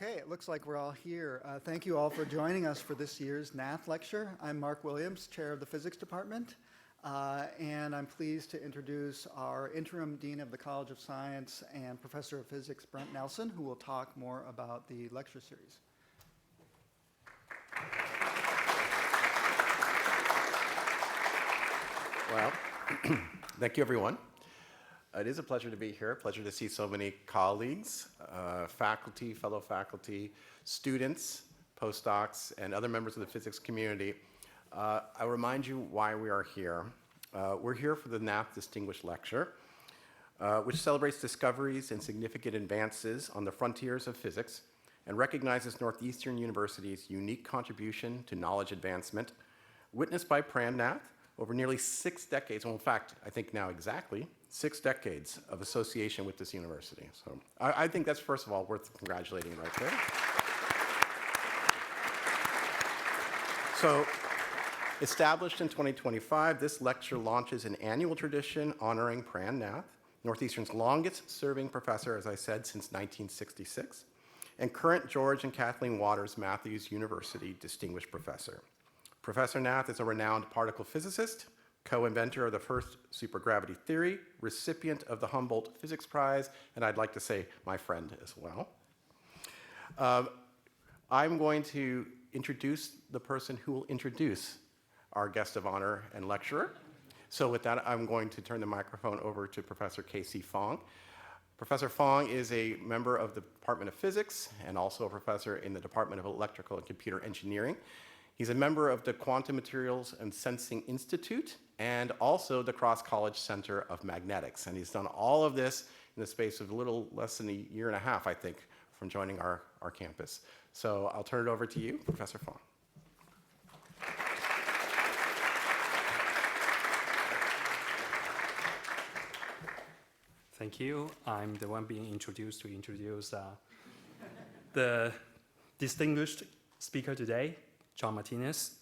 Okay, it looks like we're all here. Thank you all for joining us for this year's Nath lecture. I'm Mark Williams, chair of the physics department, and I'm pleased to introduce our interim dean of the College of Science and professor of physics, Brent Nelson, who will talk more about the lecture series. Well, thank you, everyone. It is a pleasure to be here, a pleasure to see so many colleagues, faculty, fellow faculty, students, postdocs, and other members of the physics community. I'll remind you why we are here. We're here for the Nath Distinguished Lecture, which celebrates discoveries and significant advances on the frontiers of physics and recognizes Northeastern University's unique contribution to knowledge advancement, witnessed by Pran Nath over nearly 6 decades, well, in fact, I think now exactly 6 decades of association with this university. So I think that's, first of all, worth congratulating right there. So, established in 2025, this lecture launches an annual tradition honoring Pran Nath, Northeastern's longest-serving professor, as I said, since 1966, and current George and Kathleen Waters Matthews University Distinguished Professor. Professor Nath is a renowned particle physicist, co-inventor of the first supergravity theory, recipient of the Humboldt Physics Prize, and I'd like to say my friend as well. I'm going to introduce the person who will introduce our guest of honor and lecturer. So with that, I'm going to turn the microphone over to Professor K.C. Fong. Professor Fong is a member of the Department of Physics and also a professor in the Department of Electrical and Computer Engineering. He's a member of the Quantum Materials and Sensing Institute and also the Cross College Center of Magnetics. And he's done all of this in the space of a little less than a year and a half, I think, from joining our campus. So I'll turn it over to you, Professor Fong. Thank you. I'm the one being introduced to introduce the distinguished speaker today, John Martinis.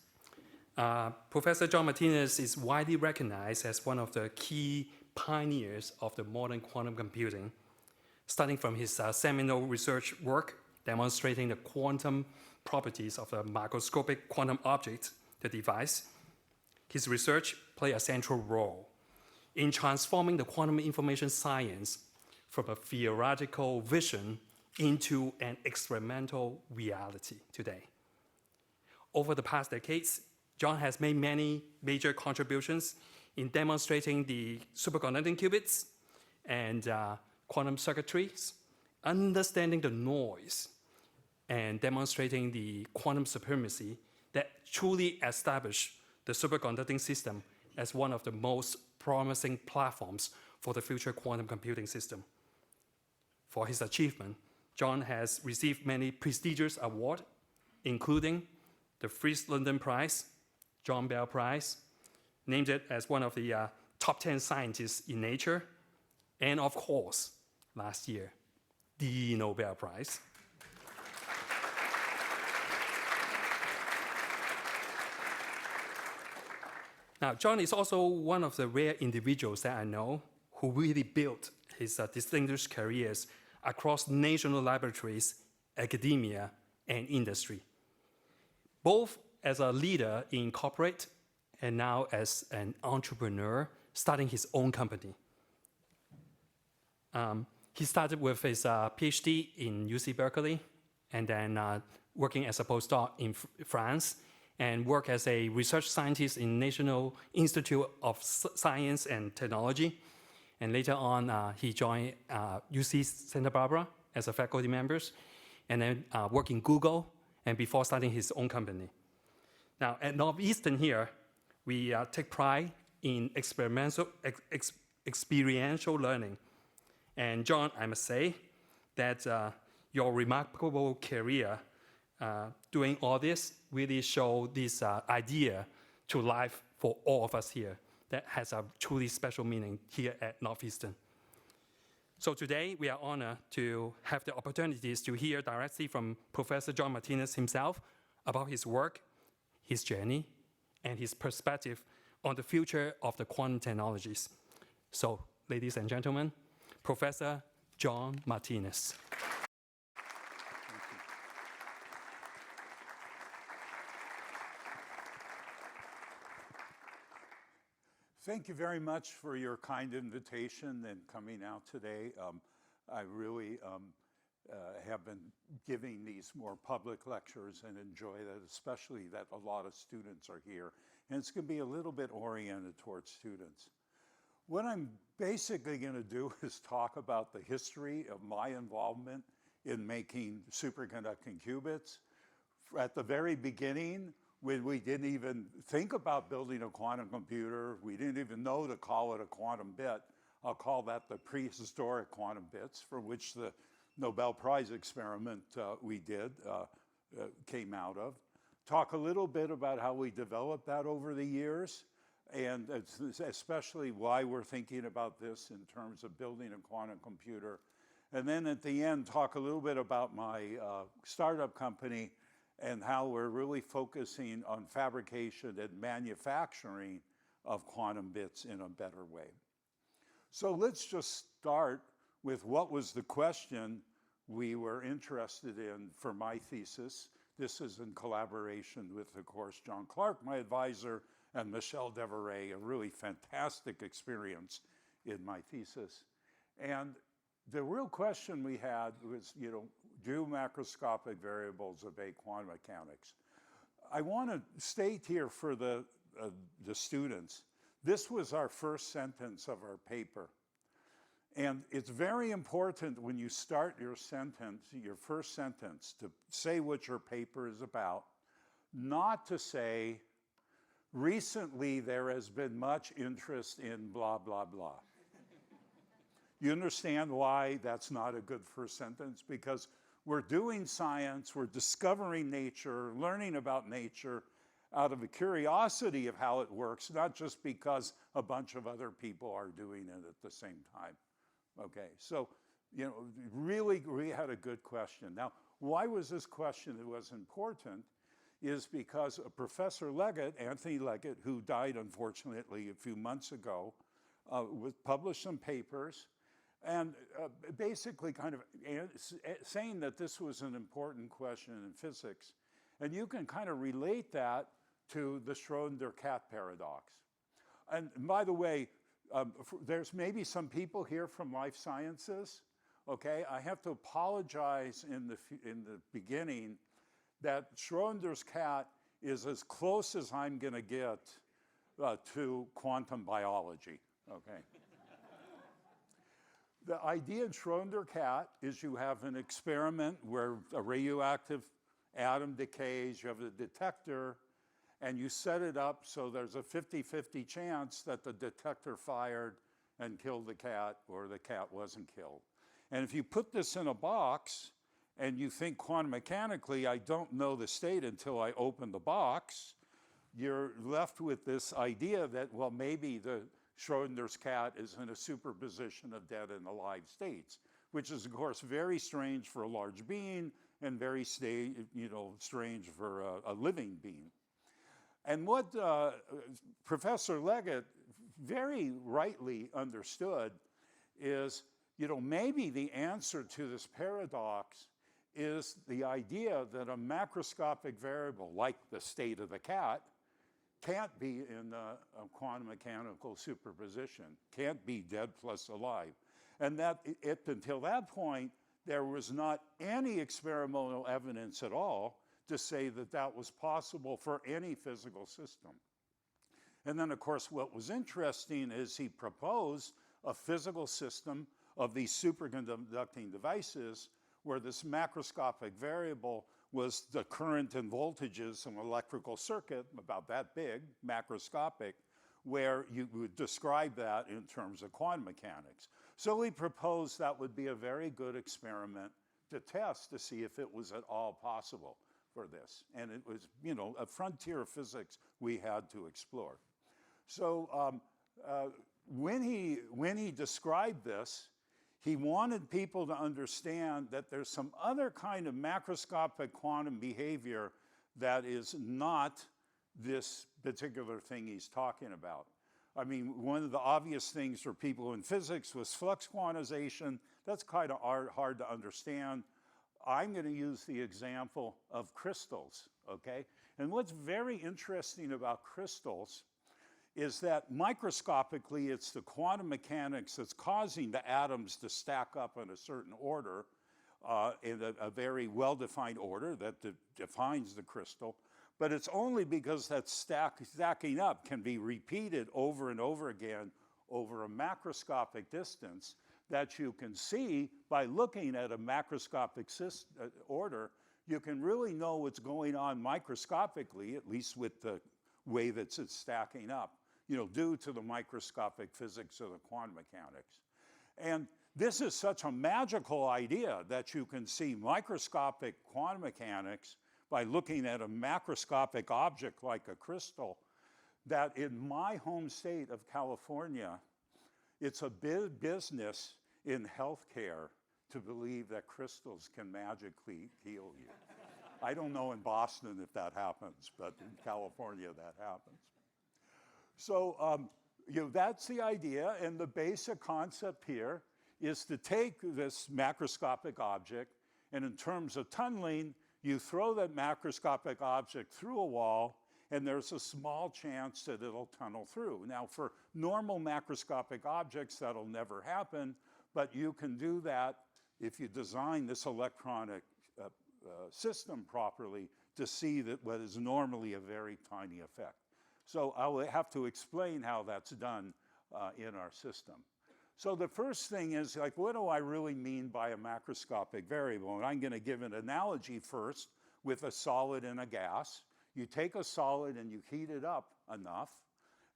Professor John Martinis is widely recognized as one of the key pioneers of the modern quantum computing, starting from his seminal research work demonstrating the quantum properties of the microscopic quantum object, the device. His research played a central role in transforming the quantum information science from a theoretical vision into an experimental reality today. Over the past decades, John has made many major contributions in demonstrating the superconducting qubits and quantum circuitries, understanding the noise, and demonstrating the quantum supremacy that truly established the superconducting system as one of the most promising platforms for the future quantum computing system. For his achievement, John has received many prestigious awards, including the Frieze London Prize, John Bell Prize, named it as one of the top 10 scientists in Nature, and of course, last year, the Nobel Prize. Now, John is also one of the rare individuals that I know who really built his distinguished careers across national laboratories, academia, and industry, both as a leader in corporate and now as an entrepreneur starting his own company. He started with his PhD in UC Berkeley and then working as a postdoc in France and worked as a research scientist in National Institute of Science and Technology. And later on, he joined UC Santa Barbara as a faculty member, and then worked in Google, and before starting his own company. Now, at Northeastern here, we take pride in experiential learning. And John, I must say that your remarkable career doing all this really show this idea to life for all of us here that has a truly special meaning here at Northeastern. So today, we are honored to have the opportunities to hear directly from Professor John Martinis himself about his work, his journey, and his perspective on the future of the quantum technologies. So, ladies and gentlemen, Professor John Martinis. Thank you very much for your kind invitation and coming out today. I really have been giving these more public lectures and enjoy that, especially that a lot of students are here. And it's going to be a little bit oriented towards students. What I'm basically going to do is talk about the history of my involvement in making superconducting qubits. At the very beginning, when we didn't even think about building a quantum computer, we didn't even know to call it a quantum bit. I'll call that the prehistoric quantum bits, for which the Nobel Prize experiment we did came out of. Talk a little bit about how we developed that over the years, and especially why we're thinking about this in terms of building a quantum computer. And then at the end, talk a little bit about my startup company and how we're really focusing on fabrication and manufacturing of quantum bits in a better way. So let's just start with what was the question we were interested in for my thesis. This is in collaboration with, of course, John Clark, my advisor, and Michel Devereux, a really fantastic experience in my thesis. And the real question we had was, do macroscopic variables evade quantum mechanics? I want to state here for the students, this was our first sentence of our paper. And it's very important when you start your sentence, your first sentence, to say what your paper is about, not to say, recently there has been much interest in blah, blah, blah. You understand why that's not a good first sentence? Because we're doing science, we're discovering nature, learning about nature out of a curiosity of how it works, not just because a bunch of other people are doing it at the same time. Okay, so, really, we had a good question. Now, why was this question that was important is because a Professor Leggett, Anthony Leggett, who died unfortunately a few months ago, published some papers and basically kind of saying that this was an important question in physics. And you can kind of relate that to the Schrödinger cat paradox. And by the way, there's maybe some people here from life sciences, okay? I have to apologize in the beginning that Schrödinger's cat is as close as I'm gonna get to quantum biology, okay? The idea in Schrödinger cat is you have an experiment where a radioactive atom decays, you have a detector, and you set it up so there's a 50-50 chance that the detector fired and killed the cat, or the cat wasn't killed. And if you put this in a box and you think quantum mechanically, I don't know the state until I open the box, you're left with this idea that, well, maybe the Schrödinger's cat is in a superposition of dead and alive states, which is, of course, very strange for a large being and very strange for a living being. And what Professor Leggett very rightly understood is, maybe the answer to this paradox is the idea that a macroscopic variable, like the state of the cat, can't be in a quantum mechanical superposition, can't be dead plus alive. And that until that point, there was not any experimental evidence at all to say that that was possible for any physical system. And then, of course, what was interesting is he proposed a physical system of these superconducting devices where this macroscopic variable was the current and voltages of an electrical circuit, about that big, macroscopic, where you would describe that in terms of quantum mechanics. So we proposed that would be a very good experiment to test to see if it was at all possible for this. And it was, a frontier of physics we had to explore. So when he described this, he wanted people to understand that there's some other kind of macroscopic quantum behavior that is not this particular thing he's talking about. I mean, one of the obvious things for people in physics was flux quantization. That's kind of hard to understand. I'm going to use the example of crystals, okay? And what's very interesting about crystals is that microscopically it's the quantum mechanics that's causing the atoms to stack up in a certain order, in a very well-defined order that defines the crystal. But it's only because that stacking up can be repeated over and over again over a macroscopic distance that you can see by looking at a macroscopic order. You can really know what's going on microscopically, at least with the way that it's stacking up, due to the microscopic physics of the quantum mechanics. And this is such a magical idea that you can see microscopic quantum mechanics by looking at a macroscopic object like a crystal, that in my home state of California, it's a big business in healthcare to believe that crystals can magically heal you. I don't know in Boston if that happens, but in California that happens. So that's the idea, and the basic concept here is to take this macroscopic object, and in terms of tunneling, you throw that macroscopic object through a wall, and there's a small chance that it'll tunnel through. Now, for normal macroscopic objects, that'll never happen, but you can do that if you design this electronic system properly to see that what is normally a very tiny effect. So I'll have to explain how that's done in our system. So the first thing is, like, what do I really mean by a macroscopic variable? And I'm going to give an analogy first with a solid and a gas. You take a solid and you heat it up enough,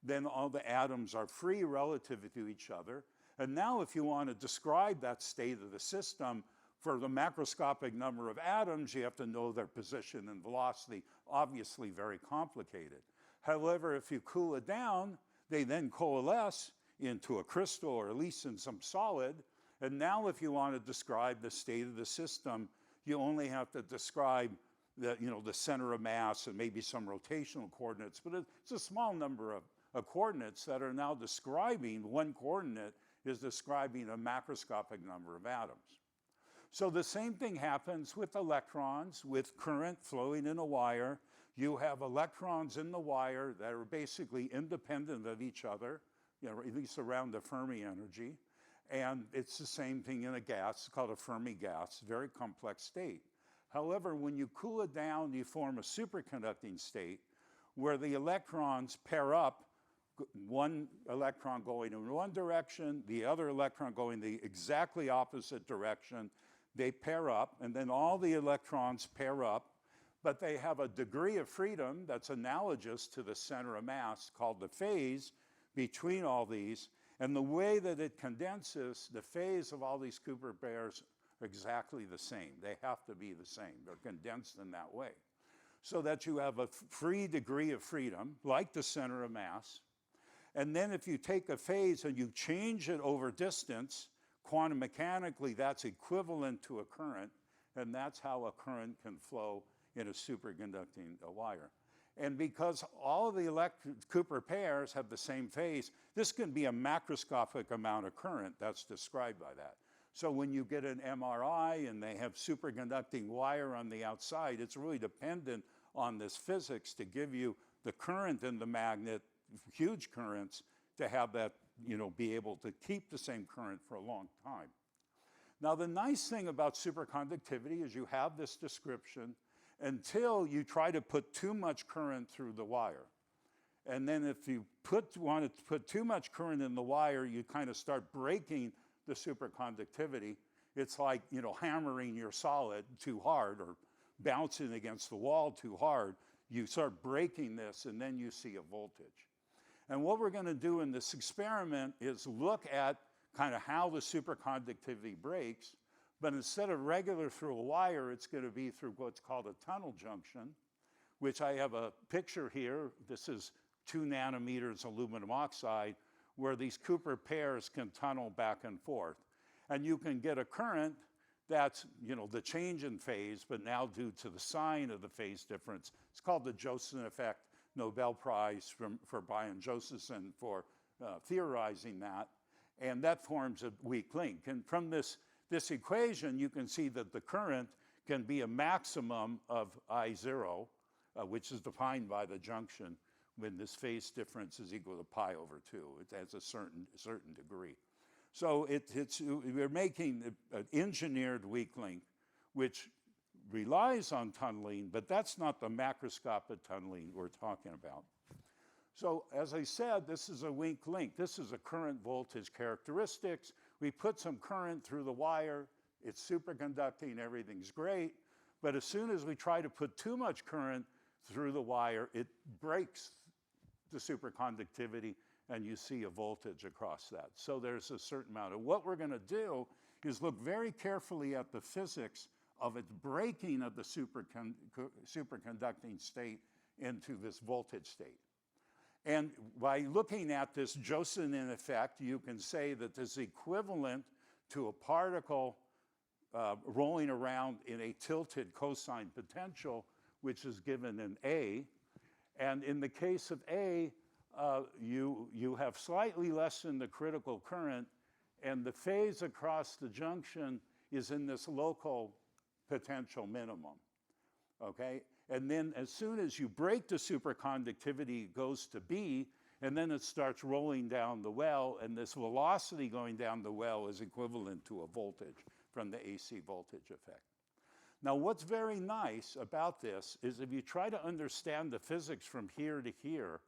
then all the atoms are free relative to each other. And now if you want to describe that state of the system, for the macroscopic number of atoms, you have to know their position and velocity, obviously very complicated. However, if you cool it down, they then coalesce into a crystal, or at least in some solid. And now if you want to describe the state of the system, you only have to describe the center of mass and maybe some rotational coordinates. But it's a small number of coordinates that are now describing, one coordinate is describing a macroscopic number of atoms. So the same thing happens with electrons, with current flowing in a wire. You have electrons in the wire that are basically independent of each other, at least around the Fermi energy. And it's the same thing in a gas. It's called a Fermi gas, very complex state. However, when you cool it down, you form a superconducting state where the electrons pair up, one electron going in one direction, the other electron going the exactly opposite direction. They pair up, and then all the electrons pair up, but they have a degree of freedom that's analogous to the center of mass called the phase between all these. And the way that it condenses, the phase of all these Cooper pairs are exactly the same. They have to be the same. They're condensed in that way. So that you have a free degree of freedom, like the center of mass. And then if you take a phase and you change it over distance, quantum mechanically, that's equivalent to a current, and that's how a current can flow in a superconducting wire. And because all of the Cooper pairs have the same phase, this can be a macroscopic amount of current that's described by that. So when you get an MRI and they have superconducting wire on the outside, it's really dependent on this physics to give you the current in the magnet, huge currents, to have that, be able to keep the same current for a long time. Now, the nice thing about superconductivity is you have this description until you try to put too much current through the wire. And then if you want to put too much current in the wire, you kind of start breaking the superconductivity. It's like, hammering your solid too hard or bouncing against the wall too hard. You start breaking this, and then you see a voltage. And what we're going to do in this experiment is look at kind of how the superconductivity breaks, but instead of regular through a wire, it's going to be through what's called a tunnel junction, which I have a picture here. This is 2 nanometers aluminum oxide, where these Cooper pairs can tunnel back and forth. And you can get a current that's, the change in phase, but now due to the sign of the phase difference. It's called the Josephson effect. Nobel Prize for Brian Josephson for theorizing that. And that forms a weak link. And from this equation, you can see that the current can be a maximum of I0, which is defined by the junction when this phase difference is equal to pi over 2. It has a certain degree. So we're making an engineered weak link, which relies on tunneling, but that's not the macroscopic tunneling we're talking about. So as I said, this is a weak link. This is a current voltage characteristics. We put some current through the wire. It's superconducting. Everything's great. But as soon as we try to put too much current through the wire, it breaks the superconductivity, and you see a voltage across that. So there's a certain amount of what we're going to do is look very carefully at the physics of its breaking of the superconducting state into this voltage state. And by looking at this Josephson effect, you can say that this is equivalent to a particle rolling around in a tilted cosine potential, which is given in A. And in the case of A, you have slightly less than the critical current, and the phase across the junction is in this local potential minimum, okay? And then as soon as you break the superconductivity, it goes to B, and then it starts rolling down the well, and this velocity going down the well is equivalent to a voltage from the AC voltage effect. Now, what's very nice about this is if you try to understand the physics from here to here,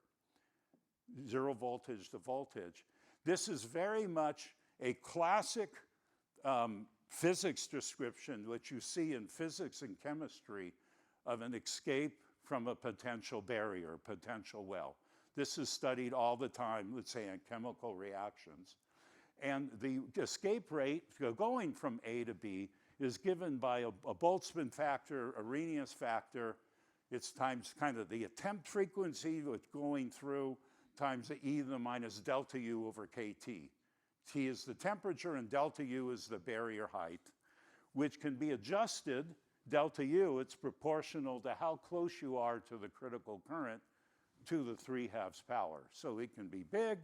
zero voltage to voltage, this is very much a classic physics description, which you see in physics and chemistry, of an escape from a potential barrier, potential well. This is studied all the time, let's say, in chemical reactions. And the escape rate going from A to B is given by a Boltzmann factor, Arrhenius factor. It's times kind of the attempt frequency with going through times the e to the minus delta u over kT. T is the temperature and delta U is the barrier height, which can be adjusted. Delta U, it's proportional to how close you are to the critical current to the 3/2 power. So it can be big,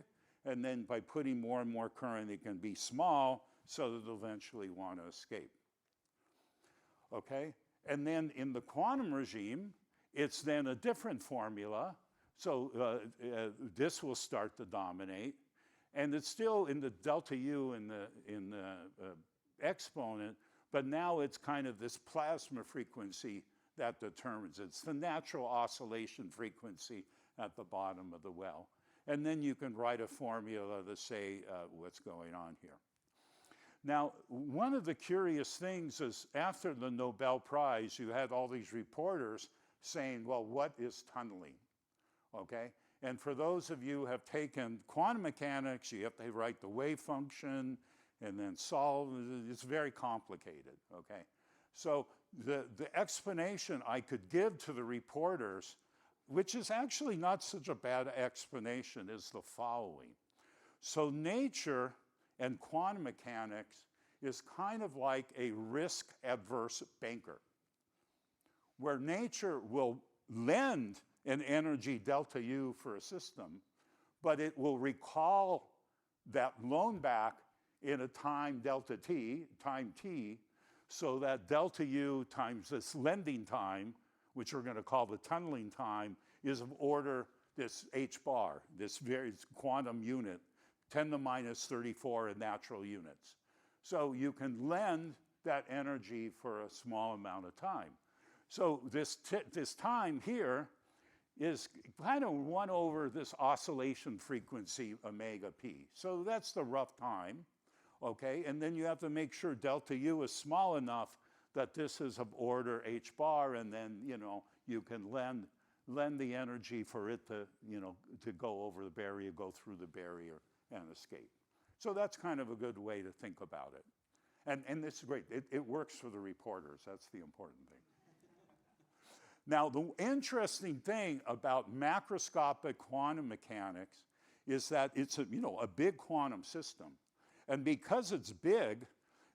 and then by putting more and more current, it can be small, so that it'll eventually want to escape. Okay? And then in the quantum regime, it's then a different formula. So this will start to dominate. And it's still in the delta U in the exponent, but now it's kind of this plasma frequency that determines it. It's the natural oscillation frequency at the bottom of the well. And then you can write a formula to say what's going on here. Now, one of the curious things is after the Nobel Prize, you had all these reporters saying, well, what is tunneling? Okay? And for those of you who have taken quantum mechanics, you have to write the wave function and then solve. It's very complicated, okay? So the explanation I could give to the reporters, which is actually not such a bad explanation, is the following. So nature and quantum mechanics is kind of like a risk-averse banker, where nature will lend an energy delta U for a system, but it will recall that loan back in a time delta T, time T, so that delta U times this lending time, which we're going to call the tunneling time, is of order this h bar, this very quantum unit, 10 to the minus 34 in natural units. So you can lend that energy for a small amount of time. So this time here is kind of 1 over this oscillation frequency omega p. So that's the rough time, okay? And then you have to make sure delta U is small enough that this is of order h bar, and then, you can lend the energy for it to, to go over the barrier, go through the barrier and escape. So that's kind of a good way to think about it. And this is great. It works for the reporters. That's the important thing. Now, the interesting thing about macroscopic quantum mechanics is that it's a big quantum system. And because it's big,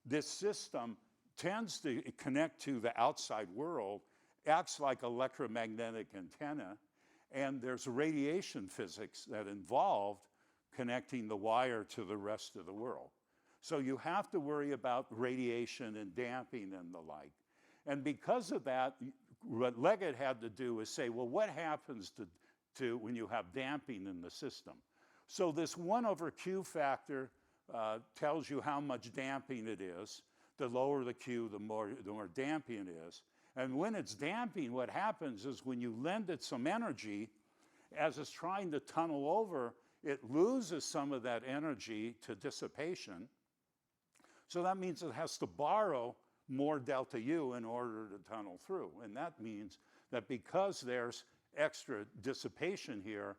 this system tends to connect to the outside world, acts like electromagnetic antenna, and there's radiation physics that involved connecting the wire to the rest of the world. So you have to worry about radiation and damping and the like. And because of that, what Leggett had to do is say, well, what happens to to when you have damping in the system. So this 1/Q factor tells you how much damping it is. The lower the Q, the more damping it is. And when it's damping, what happens is when you lend it some energy, as it's trying to tunnel over, it loses some of that energy to dissipation. So that means it has to borrow more delta U in order to tunnel through. And that means that because there's extra dissipation here,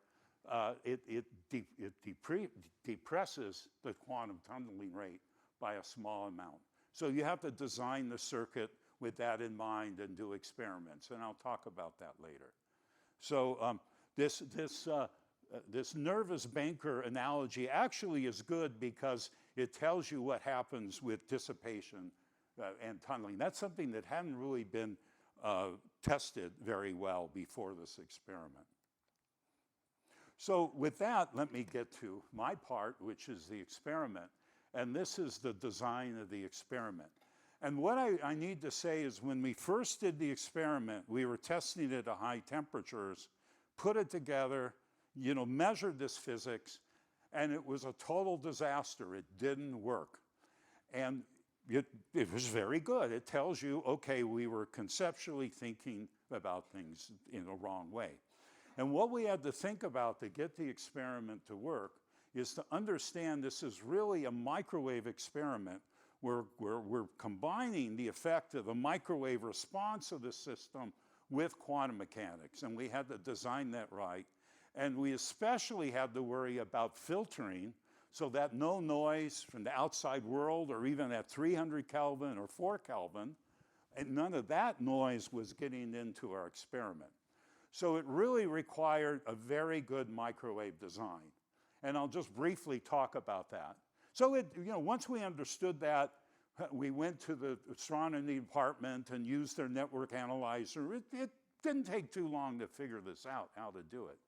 it depresses the quantum tunneling rate by a small amount. So you have to design the circuit with that in mind and do experiments, and I'll talk about that later. So this nervous banker analogy actually is good because it tells you what happens with dissipation and tunneling. That's something that hadn't really been tested very well before this experiment. So with that, let me get to my part, which is the experiment. And this is the design of the experiment. And what I need to say is when we first did the experiment, we were testing it at high temperatures, put it together, measured this physics, and it was a total disaster. It didn't work. And it was very good. It tells you, okay, we were conceptually thinking about things in a wrong way. And what we had to think about to get the experiment to work is to understand this is really a microwave experiment where we're combining the effect of the microwave response of the system with quantum mechanics. And we had to design that right. And we especially had to worry about filtering so that no noise from the outside world or even at 300 Kelvin or 4 Kelvin, and none of that noise was getting into our experiment. So it really required a very good microwave design. And I'll just briefly talk about that. So once we understood that, we went to the astronomy department and used their network analyzer. It didn't take too long to figure this out, how to do it.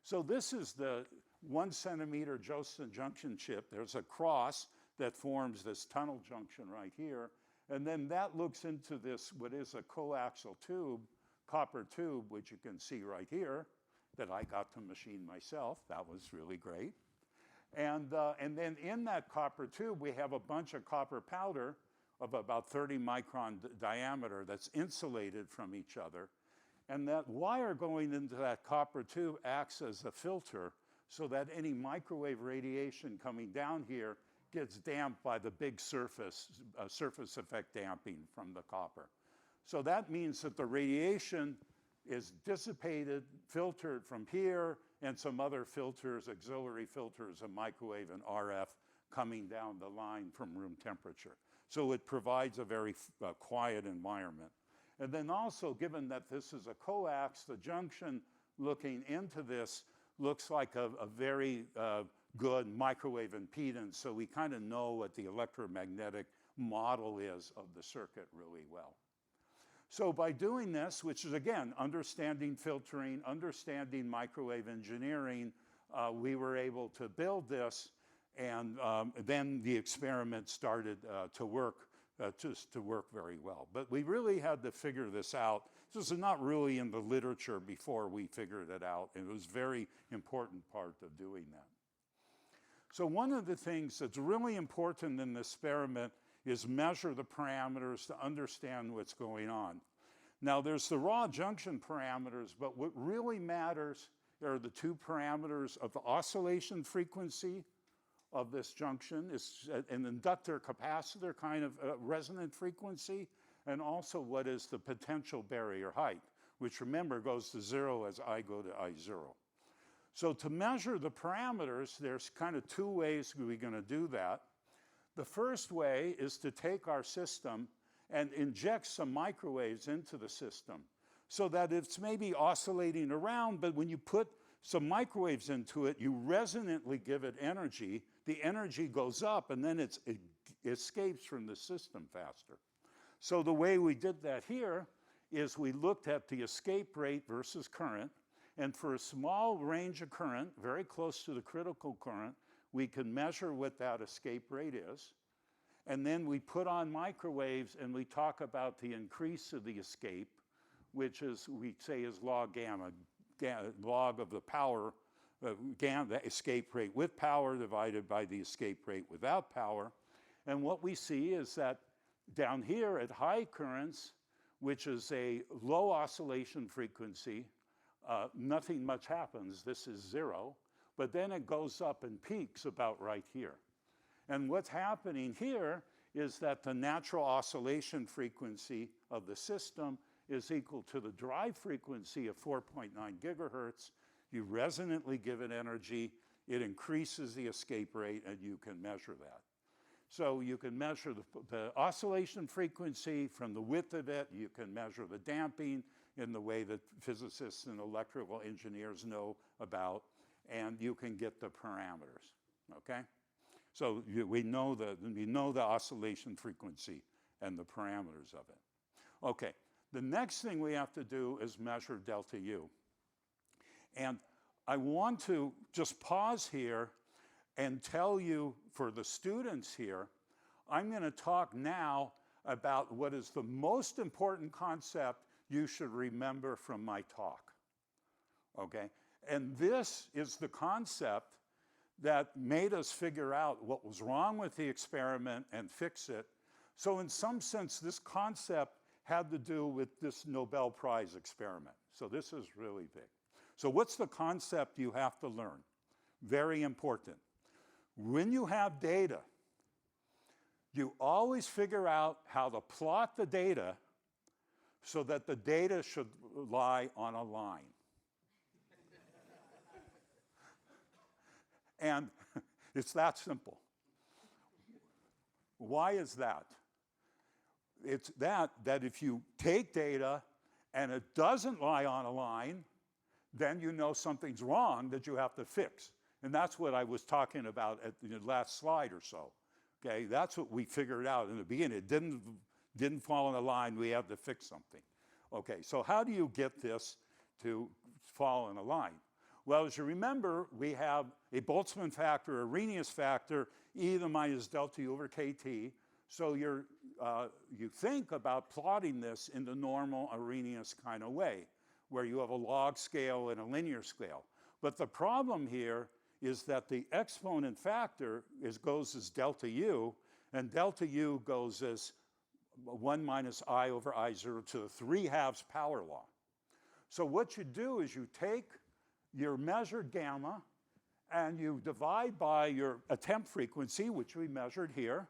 So this is the 1 centimeter Josephson junction chip. There's a cross that forms this tunnel junction right here. And then that looks into this, what is a coaxial tube, copper tube, which you can see right here, that I got to machine myself. That was really great. And then in that copper tube, we have a bunch of copper powder of about 30 micron diameter that's insulated from each other. And that wire going into that copper tube acts as a filter so that any microwave radiation coming down here gets damped by the big surface effect damping from the copper. So that means that the radiation is dissipated, filtered from here, and some other filters, auxiliary filters of microwave and RF coming down the line from room temperature. So it provides a very quiet environment. And then also, given that this is a coax, the junction looking into this looks like a very good microwave impedance, so we kind of know what the electromagnetic model is of the circuit really well. So by doing this, which is, again, understanding filtering, understanding microwave engineering, we were able to build this, and then the experiment started to work very well. But we really had to figure this out. This is not really in the literature before we figured it out, and it was a very important part of doing that. So one of the things that's really important in this experiment is measure the parameters to understand what's going on. Now, there's the raw junction parameters, but what really matters are the two parameters of the oscillation frequency of this junction, is an inductor capacitor kind of resonant frequency, and also what is the potential barrier height, which, remember, goes to 0 as I go to I0. So to measure the parameters, there's kind of two ways we're going to do that. The first way is to take our system and inject some microwaves into the system so that it's maybe oscillating around, but when you put some microwaves into it, you resonantly give it energy. The energy goes up, and then it escapes from the system faster. So the way we did that here is we looked at the escape rate versus current, and for a small range of current, very close to the critical current, we can measure what that escape rate is. And then we put on microwaves and we talk about the increase of the escape, which is, we say, is log gamma. log of the power, the escape rate with power divided by the escape rate without power. And what we see is that down here at high currents, which is a low oscillation frequency, nothing much happens. This is 0. But then it goes up and peaks about right here. And what's happening here is that the natural oscillation frequency of the system is equal to the drive frequency of 4.9 gigahertz. You resonantly give it energy, it increases the escape rate, and you can measure that. So you can measure the oscillation frequency from the width of it. You can measure the damping in the way that physicists and electrical engineers know about, and you can get the parameters, okay? So we know the oscillation frequency and the parameters of it. Okay, the next thing we have to do is measure delta U. And I want to just pause here and tell you, for the students here, I'm going to talk now about what is the most important concept you should remember from my talk, okay? And this is the concept that made us figure out what was wrong with the experiment and fix it. So in some sense, this concept had to do with this Nobel Prize experiment. So this is really big. So what's the concept you have to learn? Very important. When you have data, you always figure out how to plot the data so that the data should lie on a line. And it's that simple. Why is that? It's that if you take data and it doesn't lie on a line, then you know something's wrong that you have to fix. And that's what I was talking about at the last slide or so. Okay, that's what we figured out in the beginning. It didn't fall in a line, we had to fix something. Okay, so how do you get this to fall in a line? Well, as you remember, we have a Boltzmann factor, a Arrhenius factor, E to the minus delta U over KT. So you think about plotting this in the normal Arrhenius kind of way, where you have a log scale and a linear scale. But the problem here is that the exponent factor goes as delta U, and delta U goes as 1 minus I over I0 to the 3/2 power law. So what you do is you take your measured gamma and you divide by your attempt frequency, which we measured here,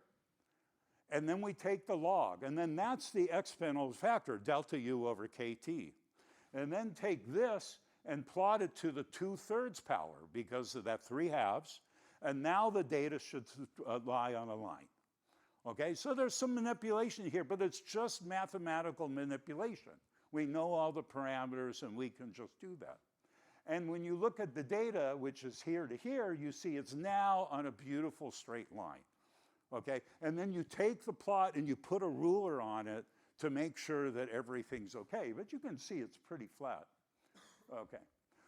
and then we take the log, and then that's the exponent factor, delta U over KT. And then take this and plot it to the 2/3 power because of that 3/2, and now the data should lie on a line. Okay, so there's some manipulation here, but it's just mathematical manipulation. We know all the parameters and we can just do that. And when you look at the data, which is here to here, you see it's now on a beautiful straight line. Okay, and then you take the plot and you put a ruler on it to make sure that everything's okay, but you can see it's pretty flat. Okay,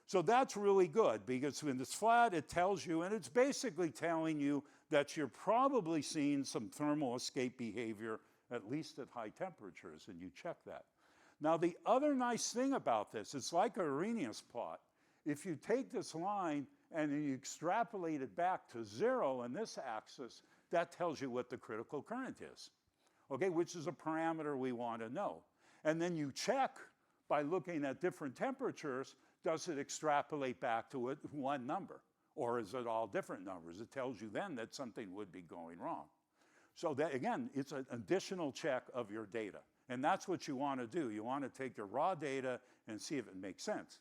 so that's really good because when it's flat, it tells you, and it's basically telling you that you're probably seeing some thermal escape behavior, at least at high temperatures, and you check that. Now, the other nice thing about this, it's like a Arrhenius plot. If you take this line and you extrapolate it back to 0 on this axis, that tells you what the critical current is, okay, which is a parameter we want to know. And then you check by looking at different temperatures, does it extrapolate back to one number? Or is it all different numbers? It tells you then that something would be going wrong. So that, again, it's an additional check of your data. And that's what you want to do. You want to take your raw data and see if it makes sense.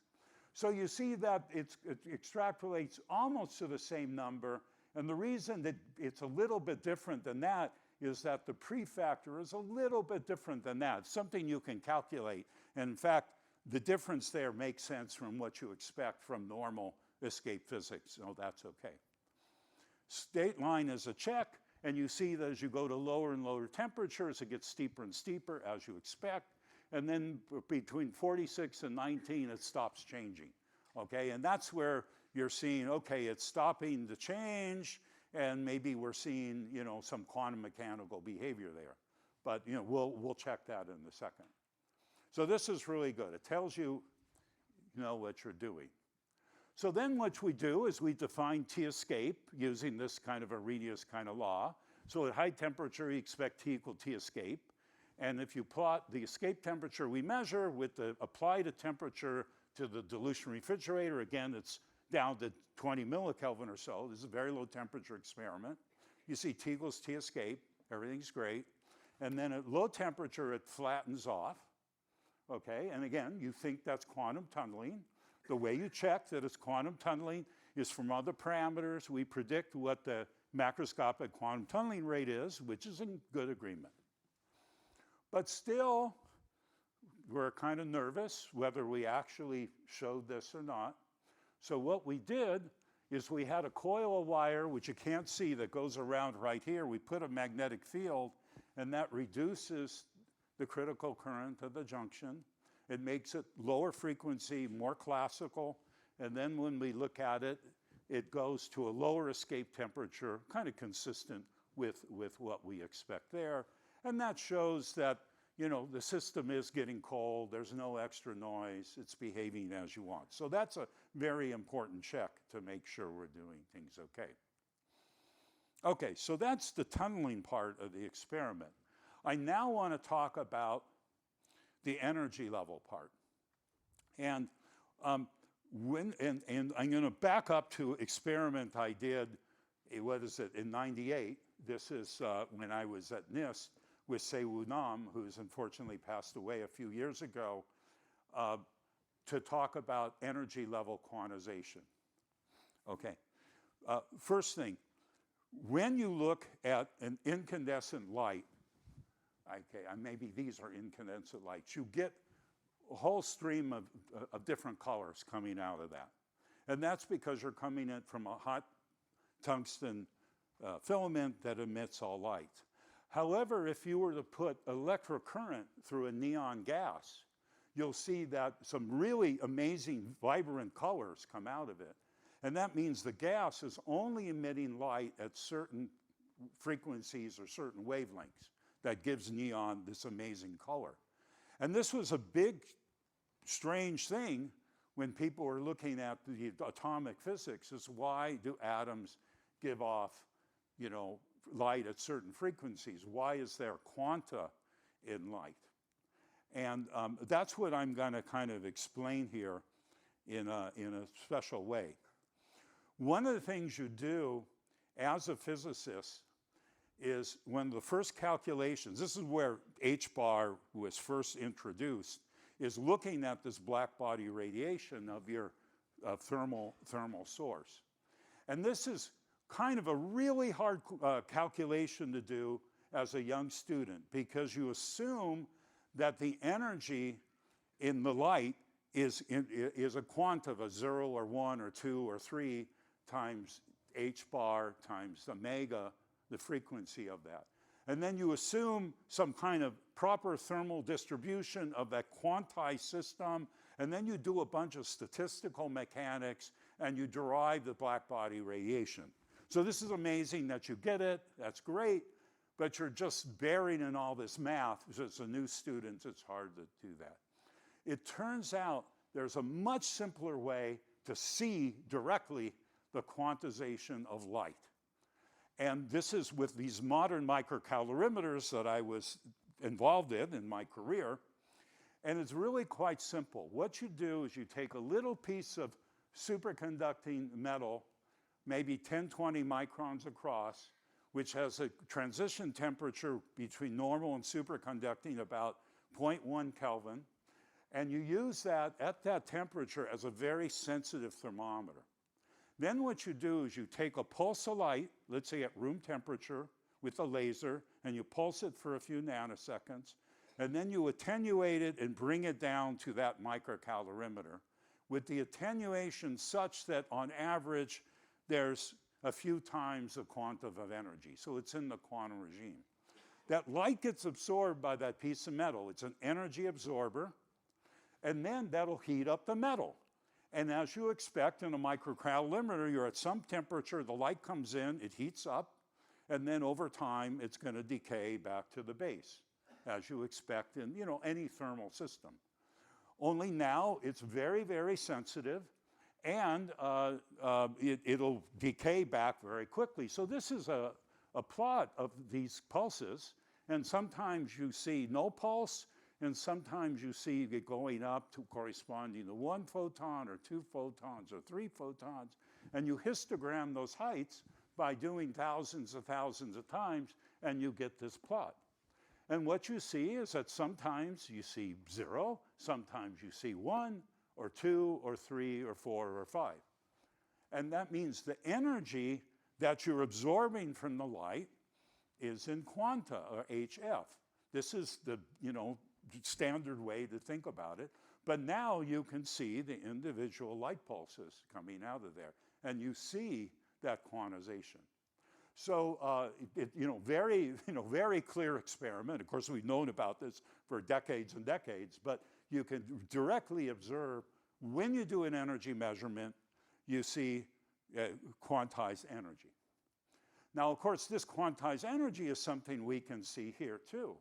So you see that it extrapolates almost to the same number. And the reason that it's a little bit different than that is that the prefactor is a little bit different than that. It's something you can calculate. And in fact, the difference there makes sense from what you expect from normal escape physics. So that's okay. State line is a check. And you see that as you go to lower and lower temperatures, it gets steeper and steeper as you expect. And then between 46 and 19, it stops changing, okay? And that's where you're seeing, okay, it's stopping the change, and maybe we're seeing, you know, some quantum mechanical behavior there. But, you know, we'll check that in a second. So this is really good. It tells you know what you're doing. So then what we do is we define T escape using this kind of Arrhenius kind of law. So at high temperature, you expect T equal T escape. And if you plot the escape temperature we measure with the applied temperature to the dilution refrigerator, again, it's down to 20 millikelvin or so. This is a very low temperature experiment. You see T equals T escape, everything's great. And then at low temperature, it flattens off, okay? And again, you think that's quantum tunneling. The way you check that it's quantum tunneling is from other parameters. We predict what the macroscopic quantum tunneling rate is, which is in good agreement. But still, we're kind of nervous whether we actually showed this or not. So what we did is we had a coil of wire, which you can't see, that goes around right here. We put a magnetic field, and that reduces the critical current of the junction. It makes it lower frequency, more classical, and then when we look at it, it goes to a lower escape temperature, kind of consistent with what we expect there. And that shows that, you know, the system is getting cold, there's no extra noise, it's behaving as you want. So that's a very important check to make sure we're doing things okay. Okay, so that's the tunneling part of the experiment. I now want to talk about the energy level part. And I'm going to back up to experiment I did, what is it, in '98. This is when I was at NIST with Se-Woo Nam, who's unfortunately passed away a few years ago, to talk about energy level quantization. Okay, first thing, when you look at an incandescent light, okay, maybe these are incandescent lights, you get a whole stream of different colors coming out of that. And that's because you're coming in from a hot tungsten filament that emits all light. However, if you were to put electrocurrent through a neon gas, you'll see that some really amazing vibrant colors come out of it. And that means the gas is only emitting light at certain frequencies or certain wavelengths that gives neon this amazing color. And this was a big, strange thing when people were looking at the atomic physics, is why do atoms give off, you know, light at certain frequencies? Why is there quanta in light? And that's what I'm going to kind of explain here in a special way. One of the things you do as a physicist is when the first calculations, this is where H-bar was first introduced, is looking at this black body radiation of your thermal source. And this is kind of a really hard calculation to do as a young student, because you assume that the energy in the light is a quanta of a 0 or 1 or 2 or 3 times h bar times omega, the frequency of that. And then you assume some kind of proper thermal distribution of that quantized system, and then you do a bunch of statistical mechanics, and you derive the black body radiation. So this is amazing that you get it, that's great, but you're just buried in all this math. As a new student, it's hard to do that. It turns out there's a much simpler way to see directly the quantization of light. And this is with these modern microcalorimeters that I was involved in my career. And it's really quite simple. What you do is you take a little piece of superconducting metal, maybe 10, 20 microns across, which has a transition temperature between normal and superconducting about 0.1 Kelvin. And you use that at that temperature as a very sensitive thermometer. Then what you do is you take a pulse of light, let's say at room temperature, with a laser, and you pulse it for a few nanoseconds, and then you attenuate it and bring it down to that microcalorimeter, with the attenuation such that on average there's a few times the quantum of energy. So it's in the quantum regime. That light gets absorbed by that piece of metal. It's an energy absorber, and then that'll heat up the metal. And as you expect in a microcalorimeter, you're at some temperature, the light comes in, it heats up, and then over time it's going to decay back to the base, as you expect in any thermal system. only now it's very, very sensitive, and it'll decay back very quickly. So this is a plot of these pulses, and sometimes you see no pulse, and sometimes you see it going up to corresponding to 1 photon or 2 photons or 3 photons, and you histogram those heights by doing thousands of times, and you get this plot. And what you see is that sometimes you see 0, sometimes you see 1, or 2, or 3, or 4, or 5. And that means the energy that you're absorbing from the light is in quanta, or HF. This is the, standard way to think about it. But now you can see the individual light pulses coming out of there, and you see that quantization. So, very clear experiment. Of course, we've known about this for decades and decades, but you can directly observe when you do an energy measurement, you see quantized energy. Now, of course, this quantized energy is something we can see here too.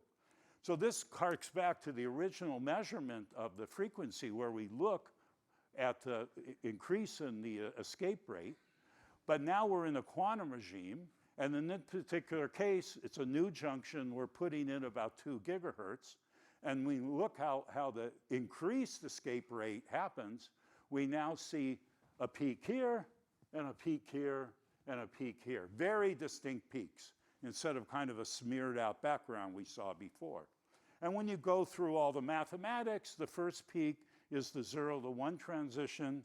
So this harks back to the original measurement of the frequency where we look at the increase in the escape rate, but now we're in a quantum regime, and in this particular case, it's a new junction. We're putting in about 2 gigahertz, and we look how the increased escape rate happens. We now see a peak here, and a peak here, and a peak here. Very distinct peaks, instead of kind of a smeared out background we saw before. And when you go through all the mathematics, the first peak is the 0 to 1 transition,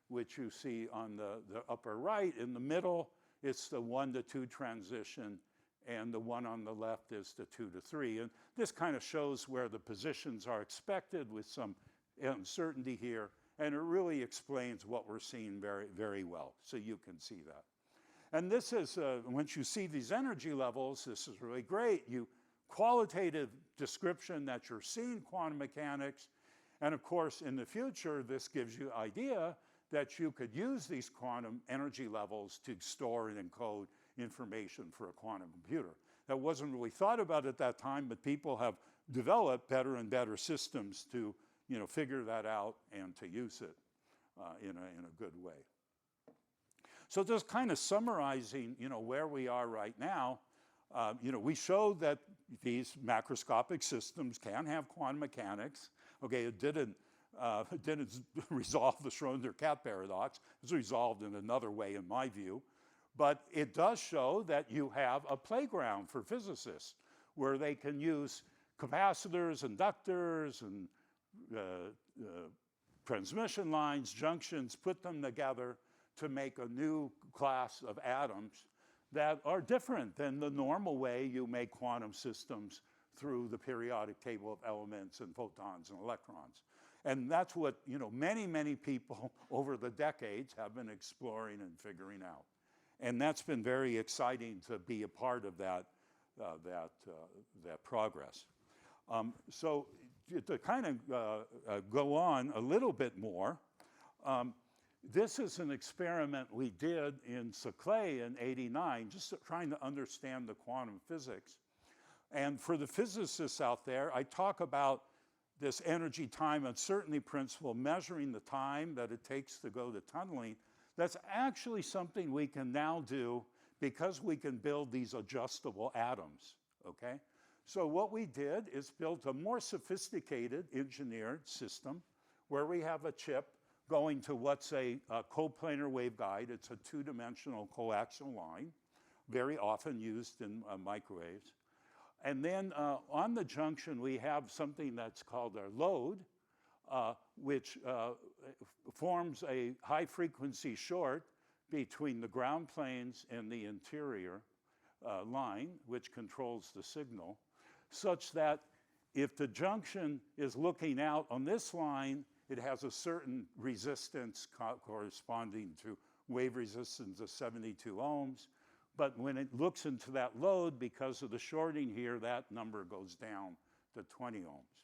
which you see on the upper right. In the middle, it's the 1 to 2 transition, and the one on the left is the 2 to 3. And this kind of shows where the positions are expected with some uncertainty here, and it really explains what we're seeing very, very well, so you can see that. And this is, once you see these energy levels, this is really great. Qualitative description that you're seeing quantum mechanics, and of course, in the future, this gives you idea that you could use these quantum energy levels to store and encode information for a quantum computer. That wasn't really thought about at that time, but people have developed better and better systems to, figure that out and to use it in a good way. So just kind of summarizing, where we are right now, we showed that these macroscopic systems can have quantum mechanics. Okay, it didn't resolve the Schrödinger cat paradox. It's resolved in another way, in my view. But it does show that you have a playground for physicists where they can use capacitors, inductors, and transmission lines, junctions, put them together to make a new class of atoms that are different than the normal way you make quantum systems through the periodic table of elements and photons and electrons. And that's what many people over the decades have been exploring and figuring out. And that's been very exciting to be a part of that progress. So to kind of go on a little bit more, this is an experiment we did in Saclay in '89, just trying to understand the quantum physics. And for the physicists out there, I talk about this energy time uncertainty principle, measuring the time that it takes to go to tunneling. That's actually something we can now do because we can build these adjustable atoms, okay? So what we did is built a more sophisticated engineered system where we have a chip going to what's a coplanar waveguide. It's a 2-dimensional coaxial line, very often used in microwaves. And then on the junction, we have something that's called our load, which forms a high-frequency short between the ground planes and the interior line, which controls the signal, such that if the junction is looking out on this line, it has a certain resistance corresponding to wave resistance of 72 ohms. But when it looks into that load, because of the shorting here, that number goes down to 20 ohms.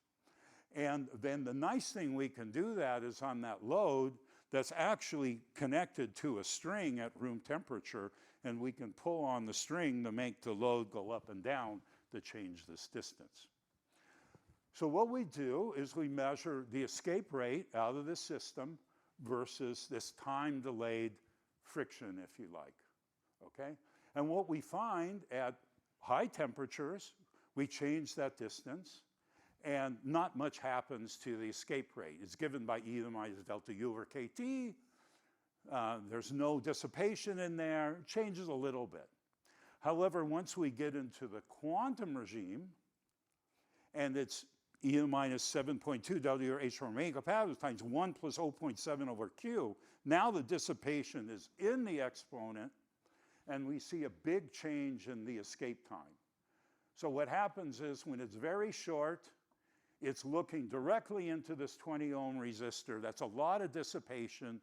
And then the nice thing we can do that is on that load that's actually connected to a string at room temperature, and we can pull on the string to make the load go up and down to change this distance. So what we do is we measure the escape rate out of the system versus this time-delayed friction, if you like, okay? And what we find at high temperatures, we change that distance, and not much happens to the escape rate. It's given by E to the minus delta U over KT. There's no dissipation in there. It changes a little bit. However, once we get into the quantum regime, and it's E to the minus 7.2 W or H for remaining capacitors times 1 plus 0.7 over Q, now the dissipation is in the exponent, and we see a big change in the escape time. So what happens is when it's very short, it's looking directly into this 20 ohm resistor. That's a lot of dissipation.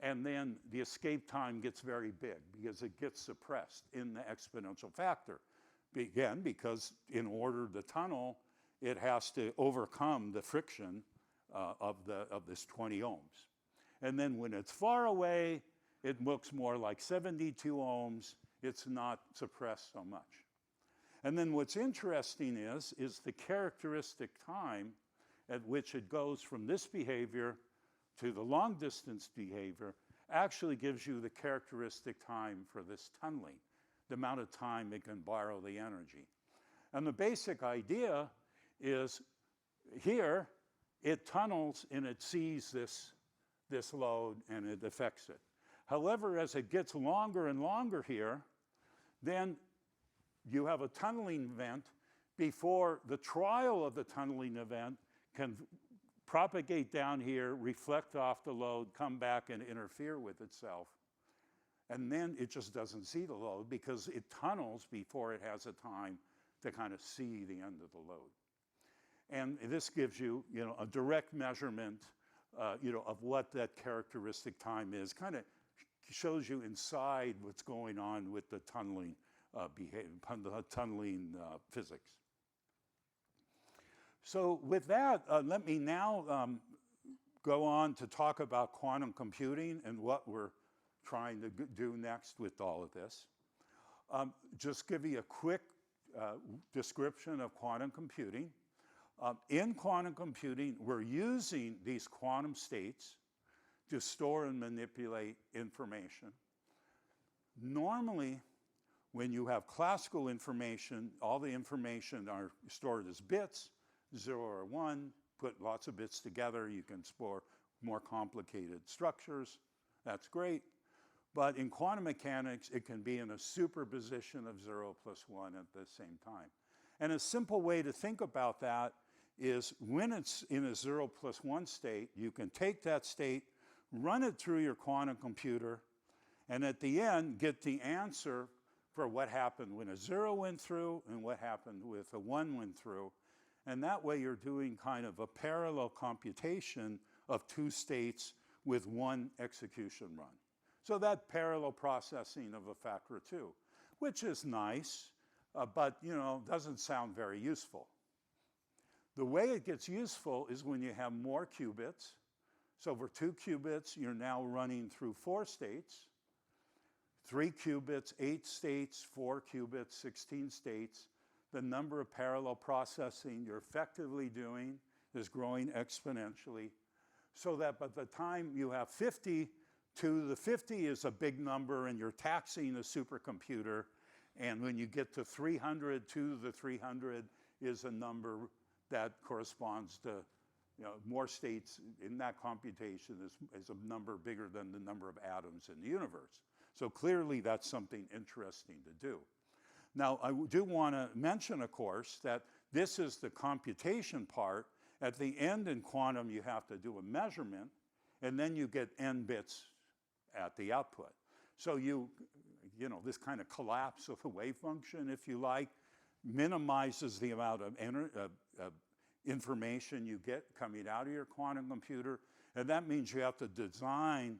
And then the escape time gets very big because it gets suppressed in the exponential factor. Again, because in order to tunnel, it has to overcome the friction of this 20 ohms. And then when it's far away, it looks more like 72 ohms. It's not suppressed so much. And then what's interesting is the characteristic time at which it goes from this behavior to the long distance behavior actually gives you the characteristic time for this tunneling, the amount of time it can borrow the energy. And the basic idea is here, it tunnels and it sees this load and it affects it. However, as it gets longer and longer here, then you have a tunneling event before the trial of the tunneling event can propagate down here, reflect off the load, come back and interfere with itself. And then it just doesn't see the load because it tunnels before it has a time to kind of see the end of the load. And this gives you, a direct measurement, of what that characteristic time is. Kind of shows you inside what's going on with the tunneling physics. So with that, let me now go on to talk about quantum computing and what we're trying to do next with all of this. Just give you a quick description of quantum computing. In quantum computing, we're using these quantum states to store and manipulate information. Normally, when you have classical information, all the information are stored as bits, 0 or 1, put lots of bits together, you can store more complicated structures, that's great. But in quantum mechanics, it can be in a superposition of 0 plus 1 at the same time. And a simple way to think about that is when it's in a 0 plus 1 state, you can take that state, run it through your quantum computer, and at the end, get the answer for what happened when a 0 went through and what happened with a 1 went through. And that way you're doing kind of a parallel computation of two states with one execution run. So that parallel processing of a factor of 2, which is nice, but doesn't sound very useful. The way it gets useful is when you have more qubits. So for 2 qubits, you're now running through 4 states. 3 qubits, 8 states, 4 qubits, 16 states. The number of parallel processing you're effectively doing is growing exponentially, so that by the time you have 50, 2 to the 50 is a big number and you're taxing a supercomputer. And when you get to 300, 2 to the 300 is a number that corresponds to more states in that computation is a number bigger than the number of atoms in the universe. So clearly that's something interesting to do. Now, I do want to mention, of course, that this is the computation part. At the end in quantum, you have to do a measurement, and then you get n bits at the output. So this kind of collapse of a wave function, if you like, minimizes the amount of information you get coming out of your quantum computer, and that means you have to design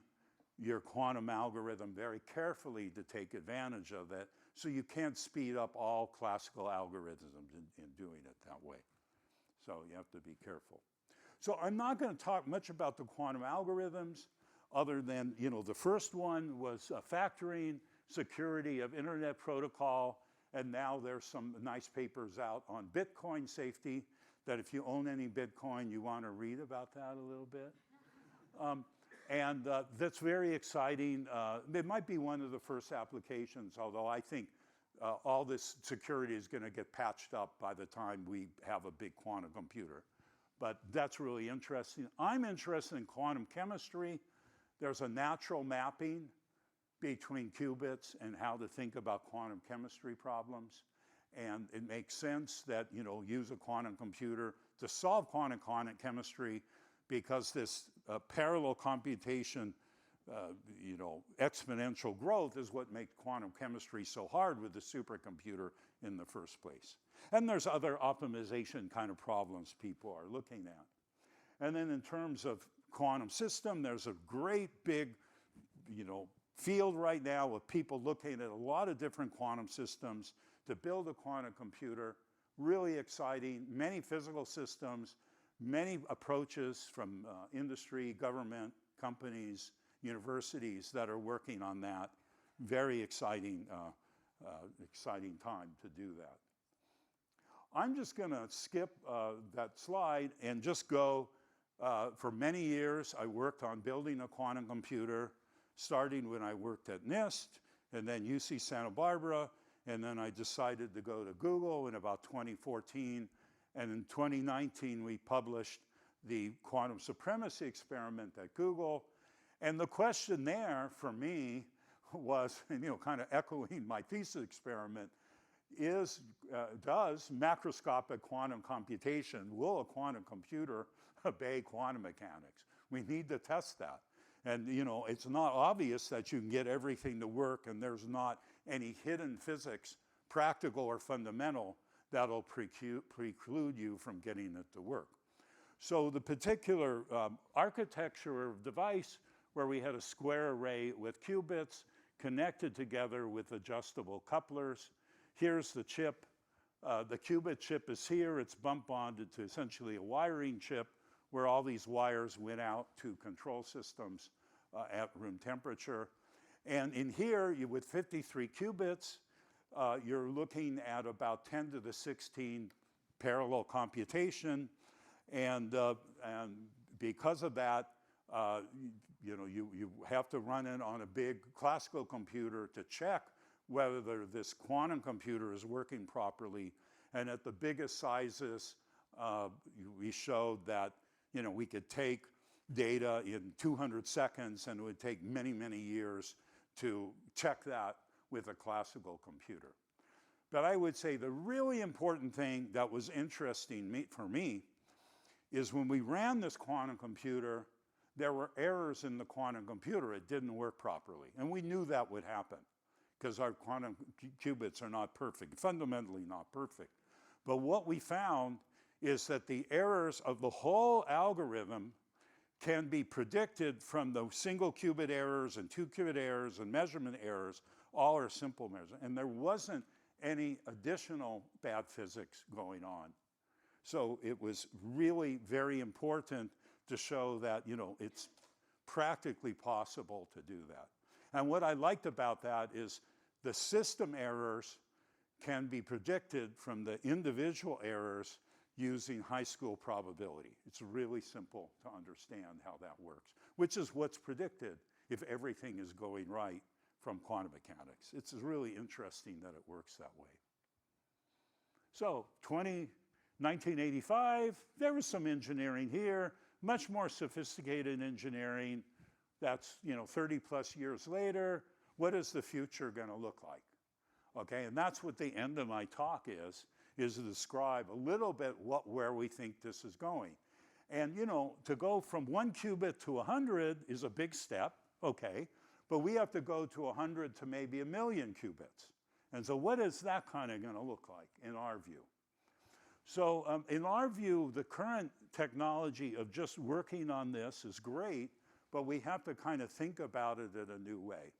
your quantum algorithm very carefully to take advantage of that. So you can't speed up all classical algorithms in doing it that way. So you have to be careful. So I'm not going to talk much about the quantum algorithms other than, the first one was factoring, security of internet protocol, and now there's some nice papers out on Bitcoin safety. that if you own any Bitcoin, you want to read about that a little bit. That's very exciting. It might be one of the first applications, although I think all this security is going to get patched up by the time we have a big quantum computer. But that's really interesting. I'm interested in quantum chemistry. There's a natural mapping between qubits and how to think about quantum chemistry problems. And it makes sense that, use a quantum computer to solve quantum chemistry, because this parallel computation, exponential growth is what makes quantum chemistry so hard with the supercomputer in the first place. And there's other optimization kind of problems people are looking at. And then in terms of quantum system, there's a great big, field right now of people looking at a lot of different quantum systems to build a quantum computer. Really exciting, many physical systems, many approaches from industry, government, companies, universities that are working on that. Very exciting, exciting time to do that. I'm just going to skip that slide and just go, for many years, I worked on building a quantum computer, starting when I worked at NIST, and then UC Santa Barbara, and then I decided to go to Google in about 2014, and in 2019, we published the quantum supremacy experiment at Google. And the question there for me was, kind of echoing my thesis experiment, does macroscopic quantum computation, will a quantum computer obey quantum mechanics? We need to test that. And, it's not obvious that you can get everything to work, and there's not any hidden physics, practical or fundamental, that'll preclude you from getting it to work. So the particular architecture of device, where we had a square array with qubits connected together with adjustable couplers. Here's the chip. The qubit chip is here. It's bump bonded to essentially a wiring chip, where all these wires went out to control systems at room temperature. And in here, with 53 qubits, you're looking at about 10 to the 16 parallel computation. And because of that, you have to run it on a big classical computer to check whether this quantum computer is working properly. And at the biggest sizes, we showed that we could take data in 200 seconds, and it would take many, many years to check that with a classical computer. But I would say the really important thing that was interesting for me is when we ran this quantum computer, there were errors in the quantum computer. It didn't work properly. And we knew that would happen because our quantum qubits are not perfect, fundamentally not perfect. But what we found is that the errors of the whole algorithm can be predicted from the single qubit errors and 2 qubit errors and measurement errors. All are simple measures. And there wasn't any additional bad physics going on. So it was really very important to show that, it's practically possible to do that. And what I liked about that is the system errors can be predicted from the individual errors using high school probability. It's really simple to understand how that works, which is what's predicted if everything is going right from quantum mechanics. It's really interesting that it works that way. So 1985, there was some engineering here, much more sophisticated engineering. That's 30 plus years later. What is the future going to look like? Okay, and that's what the end of my talk is to describe a little bit where we think this is going. And to go from 1 qubit to 100 is a big step, okay, but we have to go to 100 to maybe 1 million qubits. And so what is that kind of going to look like in our view? So in our view, the current technology of just working on this is great, but we have to kind of think about it in a new way.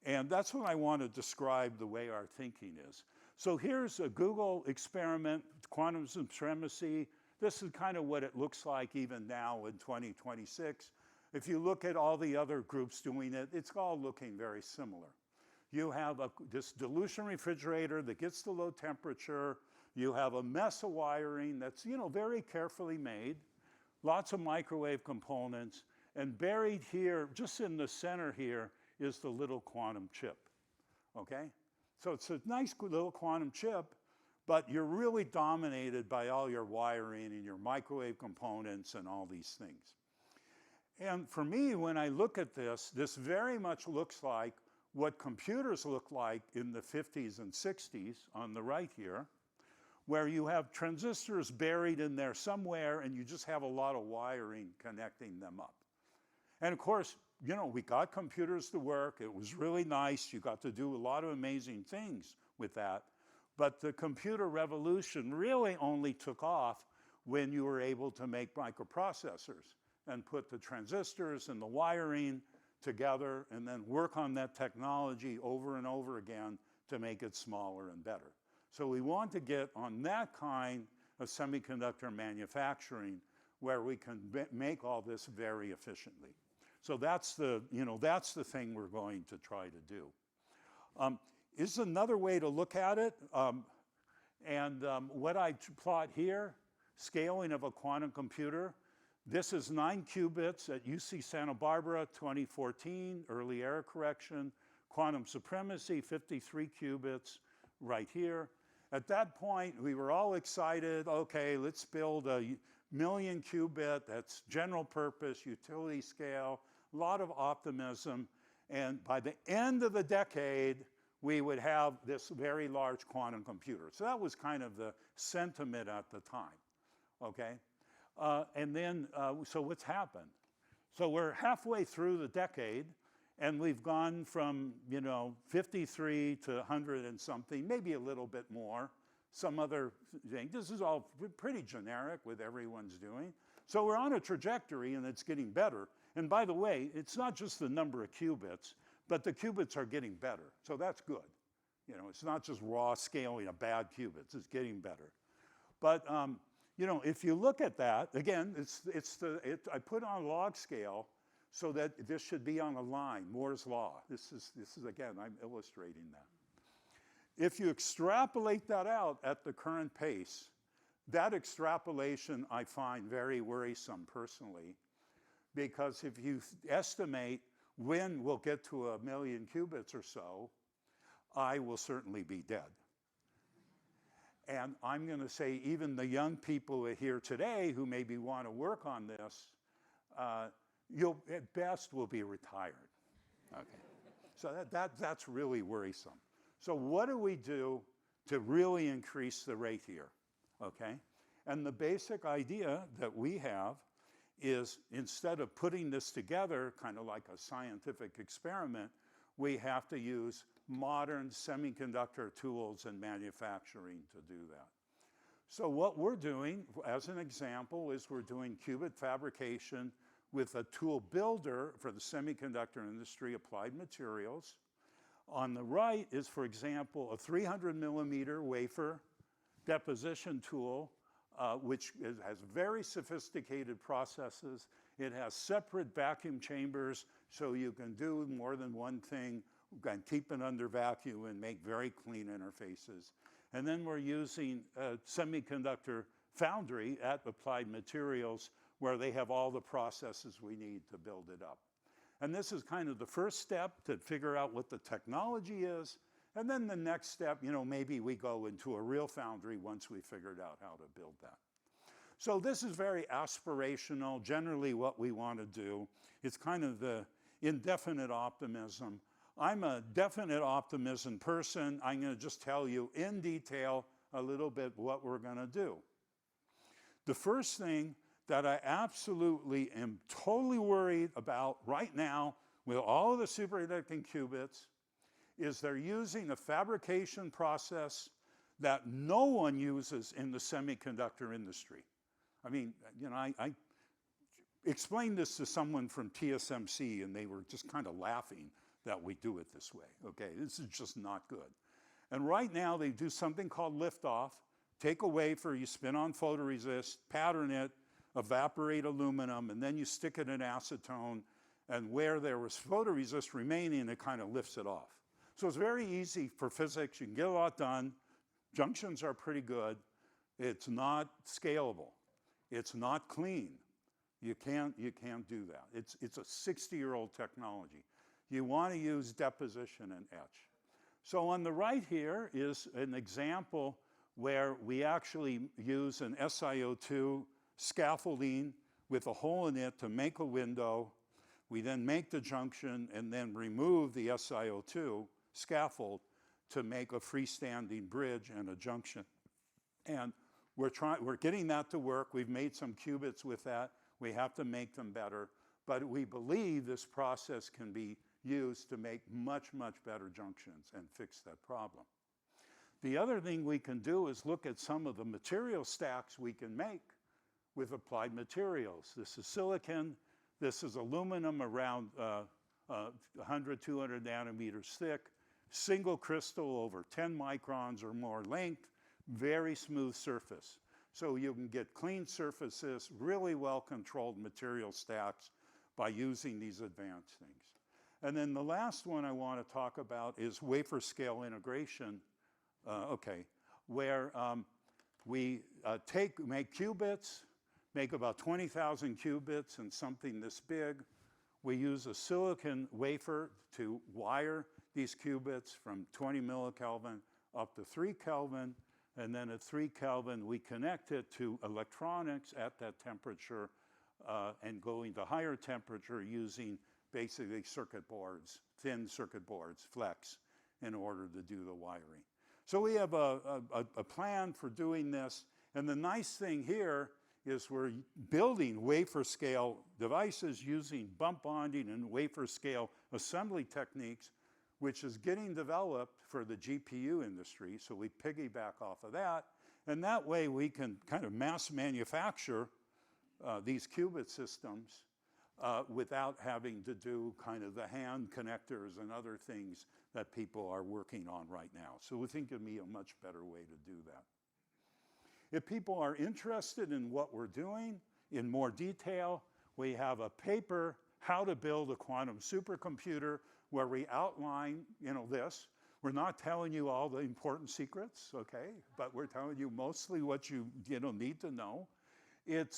And that's what I want to describe the way our thinking is. So here's a Google experiment, quantum supremacy. This is kind of what it looks like even now in 2026. If you look at all the other groups doing it, it's all looking very similar. You have this dilution refrigerator that gets to low temperature, you have a mess of wiring that's, very carefully made, lots of microwave components, and buried here, just in the center here, is the little quantum chip, okay? So it's a nice little quantum chip, but you're really dominated by all your wiring and your microwave components and all these things. And for me, when I look at this, this very much looks like what computers look like in the 50s and 60s on the right here, where you have transistors buried in there somewhere and you just have a lot of wiring connecting them up. And of course, we got computers to work. It was really nice. You got to do a lot of amazing things with that. But the computer revolution really only took off when you were able to make microprocessors and put the transistors and the wiring together and then work on that technology over and over again to make it smaller and better. So we want to get on that kind of semiconductor manufacturing where we can make all this very efficiently. So that's the thing we're going to try to do. Is another way to look at it, what I plot here, scaling of a quantum computer. This is 9 qubits at UC Santa Barbara, 2014, early error correction. Quantum supremacy, 53 qubits right here. At that point, we were all excited. Okay, let's build a 1,000,000 qubit. That's general purpose, utility scale, a lot of optimism. And by the end of the decade, we would have this very large quantum computer. So that was kind of the sentiment at the time, okay? So what's happened? So we're halfway through the decade, and we've gone from, 53 to 100 and something, maybe a little bit more, some other thing. This is all pretty generic with everyone's doing. So we're on a trajectory, and it's getting better. And by the way, it's not just the number of qubits, but the qubits are getting better. So that's good. It's not just raw scaling of bad qubits. It's getting better. But, if you look at that, again, I put on log scale so that this should be on a line, Moore's law. This is again, I'm illustrating that. If you extrapolate that out at the current pace, that extrapolation I find very worrisome personally, because if you estimate when we'll get to 1,000,000 qubits or so, I will certainly be dead. And I'm going to say even the young people here today who maybe want to work on this, at best will be retired. Okay. So that's really worrisome. So what do we do to really increase the rate here? Okay. And the basic idea that we have is instead of putting this together kind of like a scientific experiment, we have to use modern semiconductor tools and manufacturing to do that. So what we're doing, as an example, is we're doing qubit fabrication with a tool builder for the semiconductor industry, Applied Materials. On the right is, for example, a 300 millimeter wafer deposition tool, which has very sophisticated processes. It has separate vacuum chambers, so you can do more than one thing and keep it under vacuum and make very clean interfaces. And then we're using a semiconductor foundry at Applied Materials where they have all the processes we need to build it up. And this is kind of the first step to figure out what the technology is. And then the next step, maybe we go into a real foundry once we figured out how to build that. So this is very aspirational, generally what we want to do. It's kind of the indefinite optimism. I'm a definite optimism person. I'm going to just tell you in detail a little bit what we're going to do. The first thing that I absolutely am totally worried about right now with all of the superconducting qubits is they're using a fabrication process that no one uses in the semiconductor industry. I mean, I explained this to someone from TSMC, and they were just kind of laughing that we do it this way. Okay, this is just not good. And right now, they do something called liftoff. Take a wafer, you spin on photoresist, pattern it, evaporate aluminum, and then you stick it in acetone, and where there was photoresist remaining, it kind of lifts it off. So it's very easy for physics. You can get a lot done Junctions are pretty good. It's not scalable. It's not clean. You can't do that. It's a 60-year-old technology. You want to use deposition and etch. So on the right here is an example where we actually use an SiO2 scaffolding with a hole in it to make a window. We then make the junction and then remove the SiO2 scaffold to make a freestanding bridge and a junction. And we're getting that to work. We've made some qubits with that. We have to make them better. But we believe this process can be used to make much, much better junctions and fix that problem. The other thing we can do is look at some of the material stacks we can make with applied materials. This is silicon. This is aluminum around 100, 200 nanometers thick. Single crystal over 10 microns or more length. Very smooth surface. So you can get clean surfaces, really well-controlled material stacks by using these advanced things. And then the last one I want to talk about is wafer scale integration, where we make qubits, make about 20,000 qubits in something this big. We use a silicon wafer to wire these qubits from 20 millikelvin up to 3 Kelvin. And then at 3 Kelvin, we connect it to electronics at that temperature and going to higher temperature using basically circuit boards, thin circuit boards, flex, in order to do the wiring. So we have a plan for doing this. And the nice thing here is we're building wafer scale devices using bump bonding and wafer scale assembly techniques, which is getting developed for the GPU industry. So we piggyback off of that. And that way we can kind of mass manufacture these qubit systems without having to do kind of the hand connectors and other things that people are working on right now. So we think it'd be a much better way to do that. If people are interested in what we're doing in more detail, we have a paper, How to Build a Quantum Supercomputer, where we outline, this. We're not telling you all the important secrets, okay? But we're telling you mostly what you need to know. It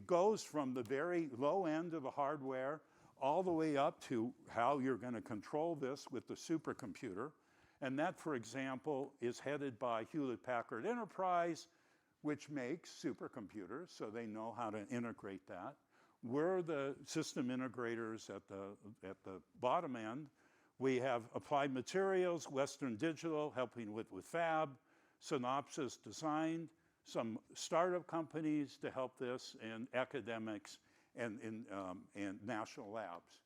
goes from the very low end of the hardware all the way up to how you're going to control this with the supercomputer. And that, for example, is headed by Hewlett-Packard Enterprise, which makes supercomputers, so they know how to integrate that. We're the system integrators at the bottom end. We have Applied Materials, Western Digital helping with fab, Synopsys designed, some startup companies to help this, and academics and national labs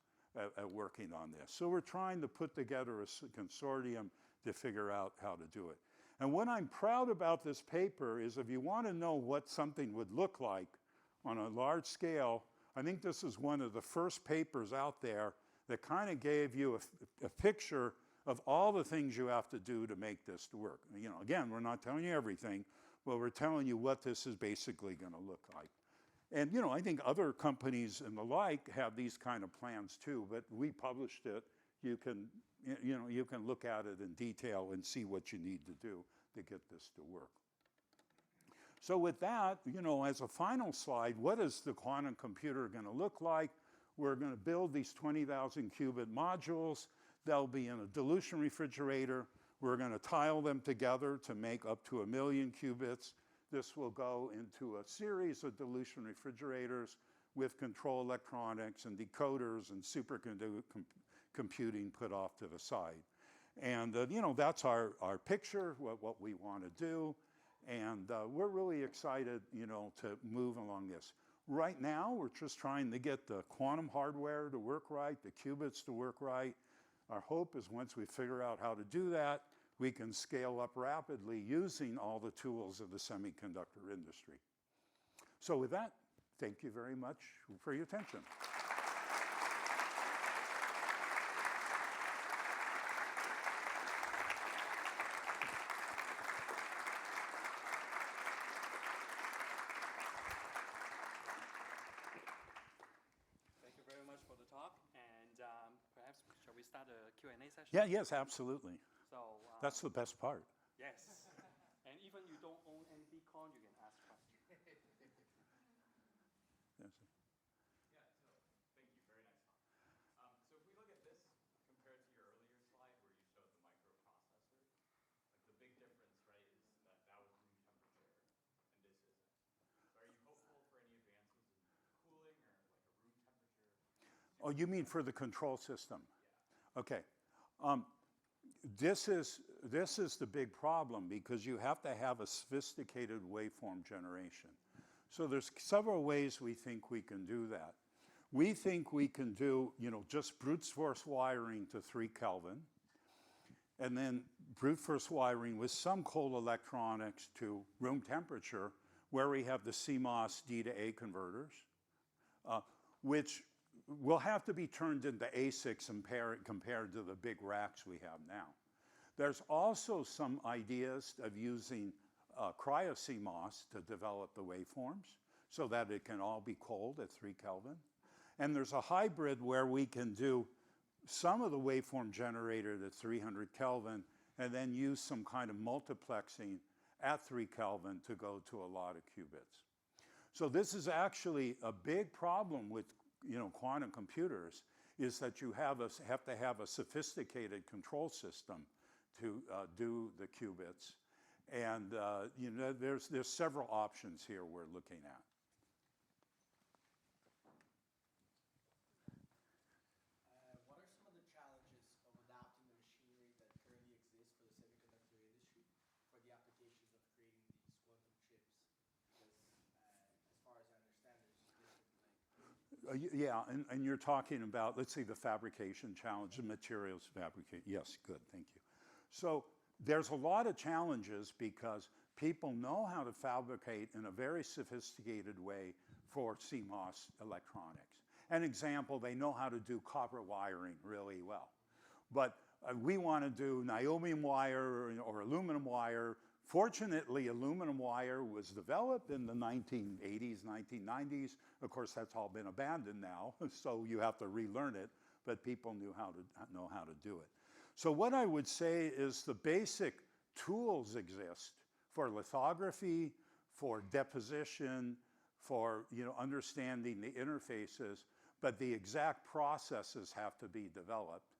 working on this. So we're trying to put together a consortium to figure out how to do it. And what I'm proud about this paper is if you want to know what something would look like on a large scale, I think this is one of the first papers out there that kind of gave you a picture of all the things you have to do to make this work. Again, we're not telling you everything, but we're telling you what this is basically going to look like. And, I think other companies and the like have these kind of plans too, but we published it. You can look at it in detail and see what you need to do to get this to work. So with that, as a final slide, what is the quantum computer going to look like? We're going to build these 20,000 qubit modules. They'll be in a dilution refrigerator. We're going to tile them together to make up to 1 million qubits. This will go into a series of dilution refrigerators with control electronics and decoders and supercomputing put off to the side. And, that's our picture, what we want to do. And we're really excited, to move along this. Right now, we're just trying to get the quantum hardware to work right, the qubits to work right. Our hope is once we figure out how to do that, we can scale up rapidly using all the tools of the semiconductor industry. So with that, thank you very much for your attention. Thank you very much for the talk. And perhaps, shall we start a Q&A session? Yeah, yes, absolutely. So That's the best part. yes. even you don't own any Bitcoin, you can ask questions. Yes. Yeah, so thank you. Very nice talk. So if we look at this compared to your earlier slide where you showed the microprocessor, like the big difference, right, is that that was room temperature and this isn't. So are you hopeful for any advances in cooling or like a room temperature? Oh, you mean for the control system? Yeah. Okay. This is the big problem because you have to have a sophisticated waveform generation. So there's several ways we think we can do that. We think we can do, just brute force wiring to 3 Kelvin, and then brute force wiring with some cold electronics to room temperature, where we have the CMOS D to A converters, which will have to be turned into ASICs compared to the big racks we have now. There's also some ideas of using cryo-CMOS to develop the waveforms so that it can all be cold at 3 Kelvin. And there's a hybrid where we can do some of the waveform generated at 300 Kelvin and then use some kind of multiplexing at 3 Kelvin to go to a lot of qubits. So this is actually a big problem with quantum computers, is that you have to have a sophisticated control system to do the qubits. And there's several options here we're looking at. What are some of the challenges of adapting the machinery that currently exists for the semiconductor industry for the applications of creating these quantum chips? Because as far as I understand, there's different Yeah, and you're talking about, let's say, the fabrication challenge, the materials fabricate. Yes, good, thank you. So there's a lot of challenges because people know how to fabricate in a very sophisticated way for CMOS electronics. An example, they know how to do copper wiring really well. But we want to do niobium wire or aluminum wire. Fortunately, aluminum wire was developed in the 1980s, 1990s. Of course, that's all been abandoned now, so you have to relearn it, but people know how to do it. So what I would say is the basic tools exist for lithography, for deposition, for understanding the interfaces, but the exact processes have to be developed.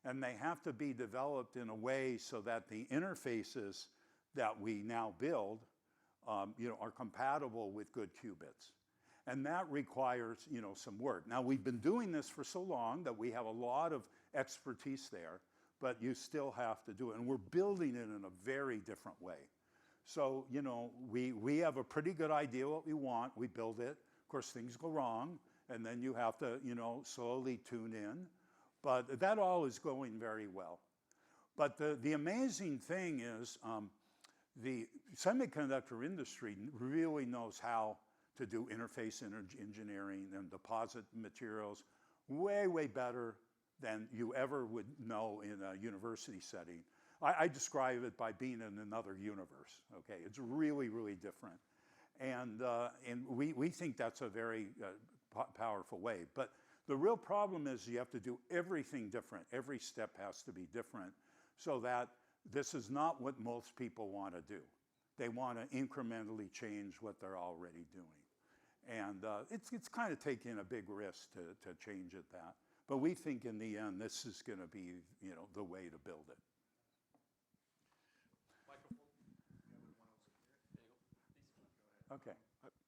And they have to be developed in a way so that the interfaces that we now build are compatible with good qubits. And that requires some work. Now, we've been doing this for so long that we have a lot of expertise there, but you still have to do it. And we're building it in a very different way. So, we have a pretty good idea what we want. We build it. Of course, things go wrong, and then you have to, slowly tune in. But that all is going very well. But the amazing thing is the semiconductor industry really knows how to do interface engineering and deposit materials way, way better than you ever would know in a university setting. I describe it by being in another universe, okay? It's really, really different. And we think that's a very powerful way. But the real problem is you have to do everything different. Every step has to be different so that this is not what most people want to do. They want to incrementally change what they're already doing. And it's kind of taking a big risk to change it that. But we think in the end, this is going to be, the way to build it. Microphone. Okay.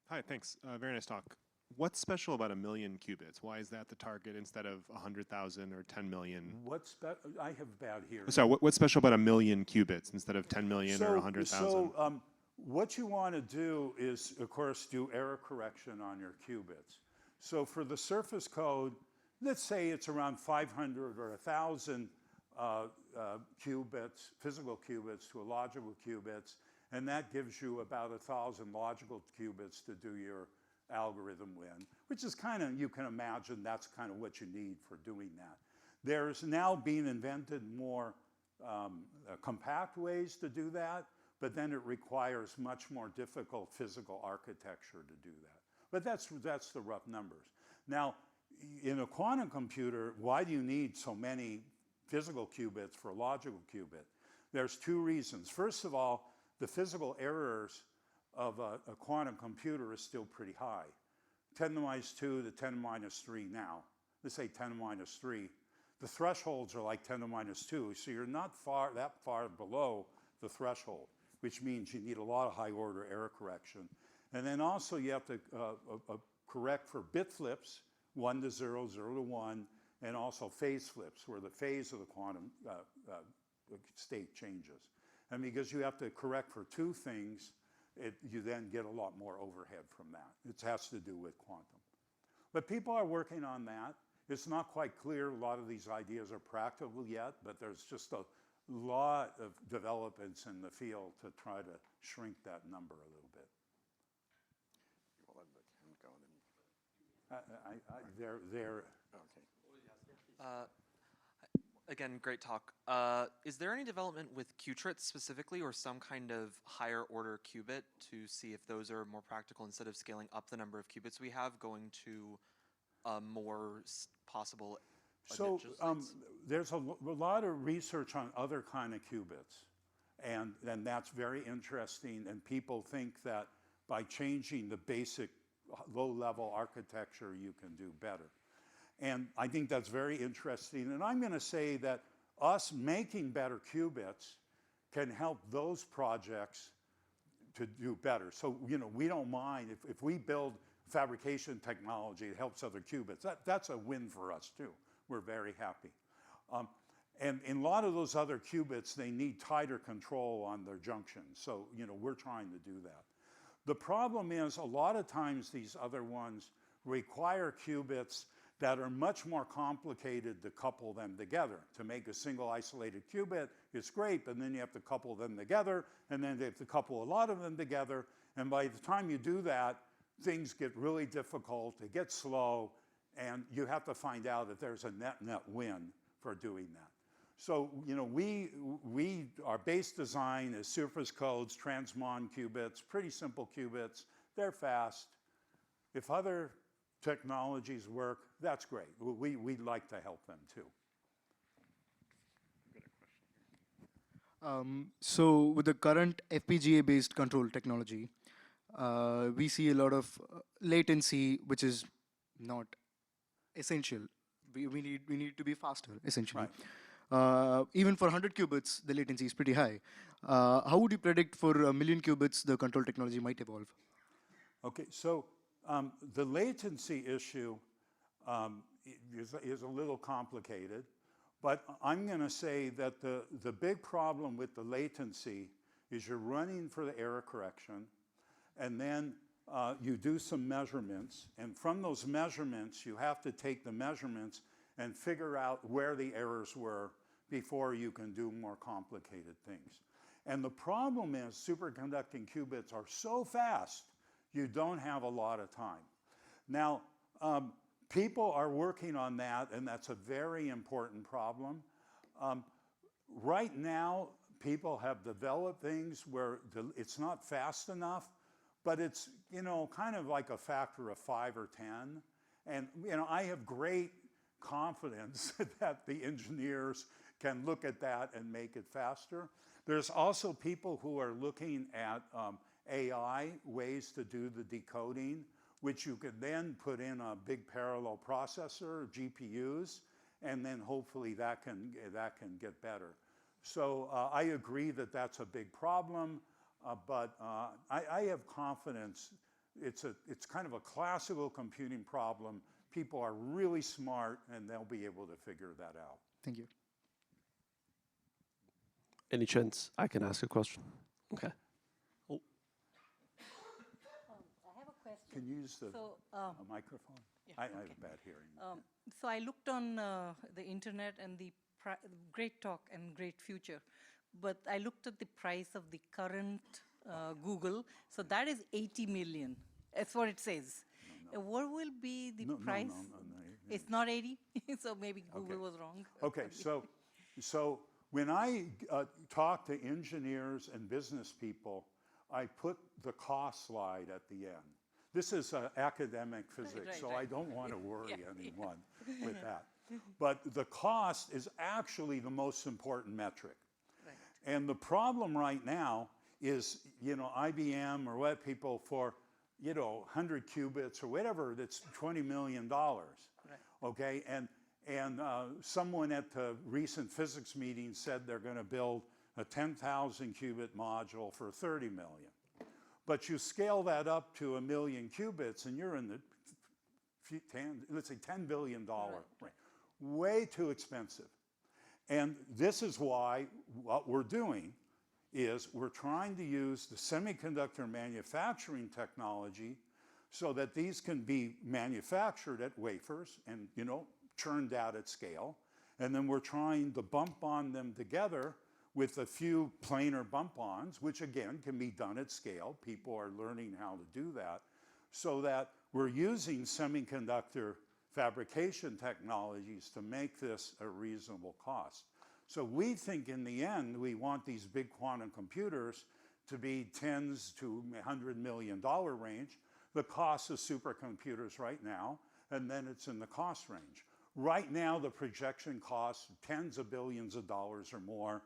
Hi, thanks. Very nice talk. What's special about 1 million qubits? Why is that the target instead of 100,000 or 10 million? I have bad hearing. Sorry, what's special about 1 million qubits instead of 10 million or 100,000? So what you want to do is, of course, do error correction on your qubits. So for the surface code, let's say it's around 500 or 1,000 qubits, physical qubits to a logical qubits, and that gives you about 1,000 logical qubits to do your algorithm in, which is kind of, you can imagine that's kind of what you need for doing that. There's now being invented more compact ways to do that, but then it requires much more difficult physical architecture to do that. But that's the rough numbers. Now, in a quantum computer, why do you need so many physical qubits for a logical qubit? There's two reasons. First of all, the physical errors of a quantum computer is still pretty high. 10 to the minus 2 to 10 to the minus 3 now. Let's say 10 to the minus 3. The thresholds are like 10 to the minus 2, so you're not that far below the threshold, which means you need a lot of high-order error correction. And then also you have to correct for bit flips, 1 to 0, 0 to 1, and also phase flips, where the phase of the quantum state changes. And because you have to correct for two things, you then get a lot more overhead from that. It has to do with quantum. But people are working on that. It's not quite clear. A lot of these ideas are practical yet, but there's just a lot of developments in the field to try to shrink that number a little bit. We'll let him go and then okay. Again, great talk. Is there any development with qubits specifically, or some kind of higher order qubit to see if those are more practical instead of scaling up the number of qubits we have, going to more possible So there's a lot of research on other kind of qubits, and that's very interesting, and people think that by changing the basic low-level architecture, you can do better. And I think that's very interesting. And I'm going to say that us making better qubits can help those projects to do better. So, we don't mind if we build fabrication technology that helps other qubits. That's a win for us, too. We're very happy. And in a lot of those other qubits, they need tighter control on their junctions. So, we're trying to do that. The problem is a lot of times these other ones require qubits that are much more complicated to couple them together. To make a single isolated qubit, it's great, but then you have to couple them together, and then they have to couple a lot of them together, and by the time you do that, things get really difficult, they get slow, and you have to find out that there's a net win for doing that. So, our base design is surface codes, transmon qubits, pretty simple qubits, they're fast. If other technologies work, that's great. We'd like to help them too. So with the current FPGA-based control technology, we see a lot of latency, which is not essential. We need to be faster, essentially. Right. Even for 100 qubits, the latency is pretty high. How would you predict for 1,000,000 qubits the control technology might evolve? Okay, so the latency issue is a little complicated, but I'm going to say that the big problem with the latency is you're running for the error correction, and then you do some measurements, and from those measurements, you have to take the measurements and figure out where the errors were before you can do more complicated things. And the problem is superconducting qubits are so fast, you don't have a lot of time. Now, people are working on that, and that's a very important problem. Right now, people have developed things where it's not fast enough, but it's, kind of like a factor of 5 or 10. And, I have great confidence that the engineers can look at that and make it faster. There's also people who are looking at AI ways to do the decoding, which you could then put in a big parallel processor, GPUs, and then hopefully that can get better. So I agree that that's a big problem, but I have confidence. It's kind of a classical computing problem. People are really smart, and they'll be able to figure that out. Thank you. Any chance I can ask a question? Okay. I have a question. Can you use the a microphone? I have bad hearing. So I looked on the internet and the great talk and great future, but I looked at the price of the current Google. So that is 80 million. That's what it says. What will be the price? No. It's not 80, so maybe Google was wrong. Okay, so when I talk to engineers and business people, I put the cost slide at the end. This is academic physics, so I don't want to worry anyone with that. But the cost is actually the most important metric. Right. And the problem right now is, IBM or what people for, 100 qubits or whatever, that's $20 million. Right. Okay, and someone at the recent physics meeting said they're going to build a 10,000 qubit module for 30 million. But you scale that up to 1 million qubits and you're in the, let's say $10 billion range. Way too expensive. And this is why what we're doing is we're trying to use the semiconductor manufacturing technology so that these can be manufactured at wafers and, churned out at scale. And then we're trying to bump on them together with a few planar bump-ons, which again can be done at scale. People are learning how to do that, so that we're using semiconductor fabrication technologies to make this a reasonable cost. So we think in the end, we want these big quantum computers to be tens to $100 million range, the cost of supercomputers right now, and then it's in the cost range. Right now, the projection costs tens of billions of dollars or more.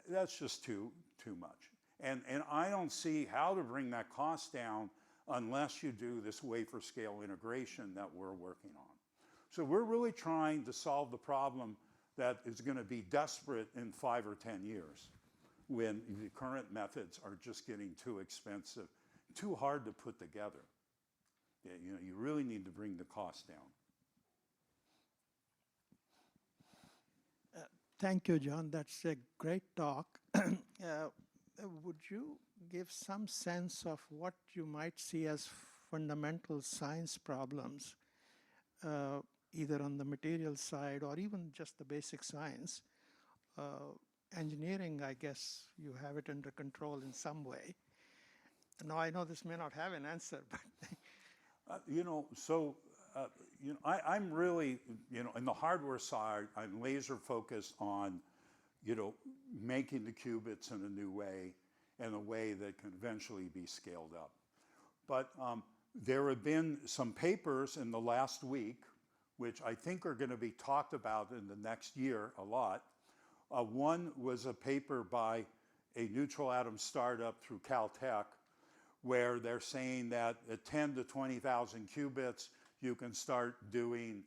That's just too much. And I don't see how to bring that cost down unless you do this wafer scale integration that we're working on. So we're really trying to solve the problem that is going to be desperate in 5 or 10 years when the current methods are just getting too expensive, too hard to put together. You really need to bring the cost down. Thank you, John. That's a great talk. Would you give some sense of what you might see as fundamental science problems, either on the material side or even just the basic science? Engineering, I guess you have it under control in some way. Now, I know this may not have an answer, but... I'm really, in the hardware side, I'm laser focused on, making the qubits in a new way and a way that can eventually be scaled up. But there have been some papers in the last week, which I think are going to be talked about in the next year a lot. One was a paper by a neutral atom startup through Caltech, where they're saying that at 10 to 20,000 qubits, you can start doing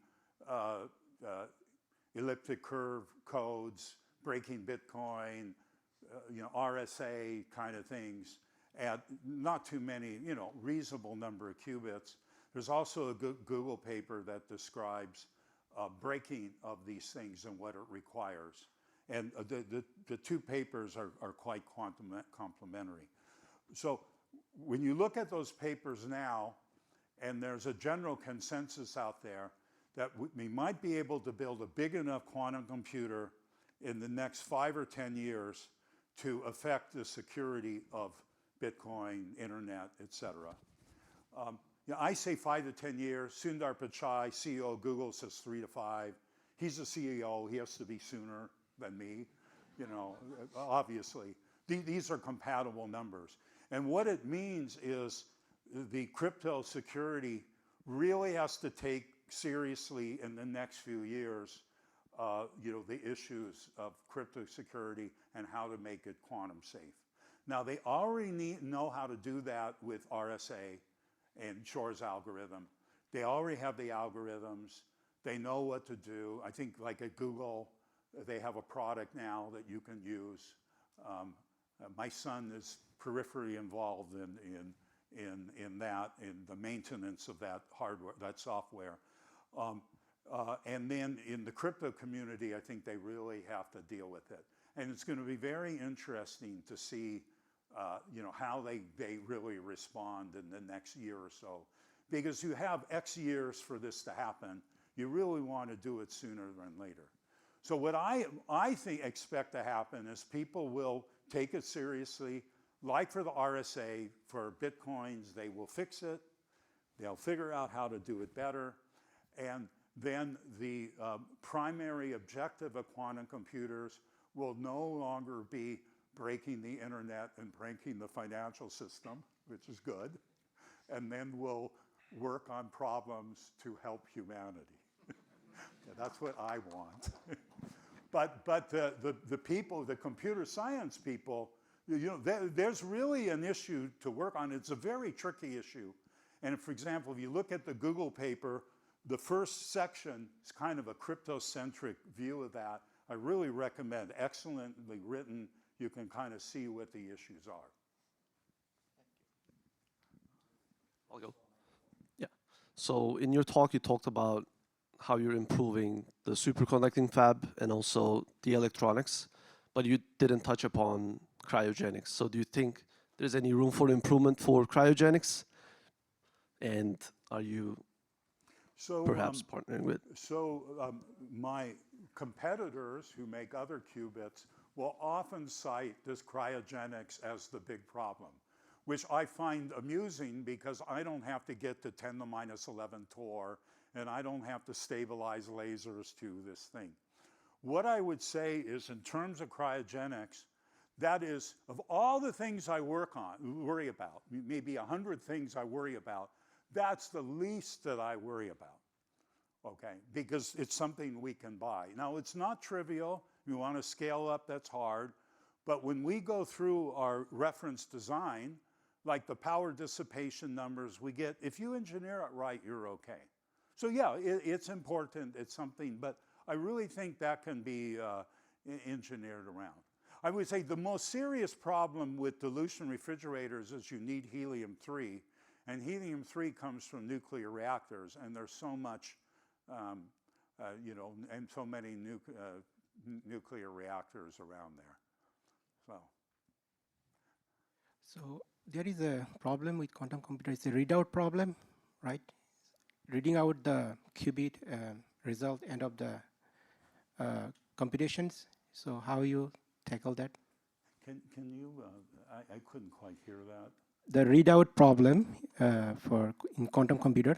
elliptic curve codes, breaking Bitcoin, RSA kind of things at not too many, reasonable number of qubits. There's also a Google paper that describes breaking of these things and what it requires. And the two papers are quite complementary. So when you look at those papers now, and there's a general consensus out there that we might be able to build a big enough quantum computer in the next 5 or 10 years to affect the security of Bitcoin, internet, et cetera. I say 5 to 10 years. Sundar Pichai, CEO of Google, says 3 to 5. He's the CEO. He has to be sooner than me, obviously. These are compatible numbers. And what it means is the crypto security really has to take seriously in the next few years, the issues of crypto security and how to make it quantum safe. Now, they already know how to do that with RSA and Shor's algorithm. They already have the algorithms. They know what to do. I think like at Google, they have a product now that you can use. My son is peripherally involved in that, in the maintenance of that hardware, that software. And then in the crypto community, I think they really have to deal with it. And it's going to be very interesting to see, how they really respond in the next year or so. Because you have X years for this to happen. You really want to do it sooner than later. So what I expect to happen is people will take it seriously. Like for the RSA, for Bitcoins, they will fix it. They'll figure out how to do it better. And then the primary objective of quantum computers will no longer be breaking the internet and breaking the financial system, which is good. And then we'll work on problems to help humanity. That's what I want. But the people, the computer science people, there's really an issue to work on. It's a very tricky issue. And for example, if you look at the Google paper, the first section is kind of a cryptocentric view of that. I really recommend, excellently written. You can kind of see what the issues are. I'll go. Yeah. So in your talk, you talked about how you're improving the superconducting fab and also the electronics, but you didn't touch upon cryogenics. So do you think there's any room for improvement for cryogenics? And are you perhaps partnering with? My competitors who make other qubits will often cite this cryogenics as the big problem, which I find amusing because I don't have to get to 10 to minus 11 torr, and I don't have to stabilize lasers to this thing. What I would say is, in terms of cryogenics, that is, of all the things I worry about, maybe 100 things I worry about, that's the least that I worry about, okay? Because it's something we can buy. Now, it's not trivial. You want to scale up, that's hard. But when we go through our reference design, like the power dissipation numbers we get, if you engineer it right, you're okay. So yeah, it's important, it's something, but I really think that can be engineered around. I would say the most serious problem with dilution refrigerators is you need helium-3, and helium-3 comes from nuclear reactors, and there's so much, and so many nuclear reactors around there. So there is a problem with quantum computers. It's a readout problem, right? Reading out the qubit result end of the computations. So how you tackle that? Can you, I couldn't quite hear that. The readout problem in quantum computer.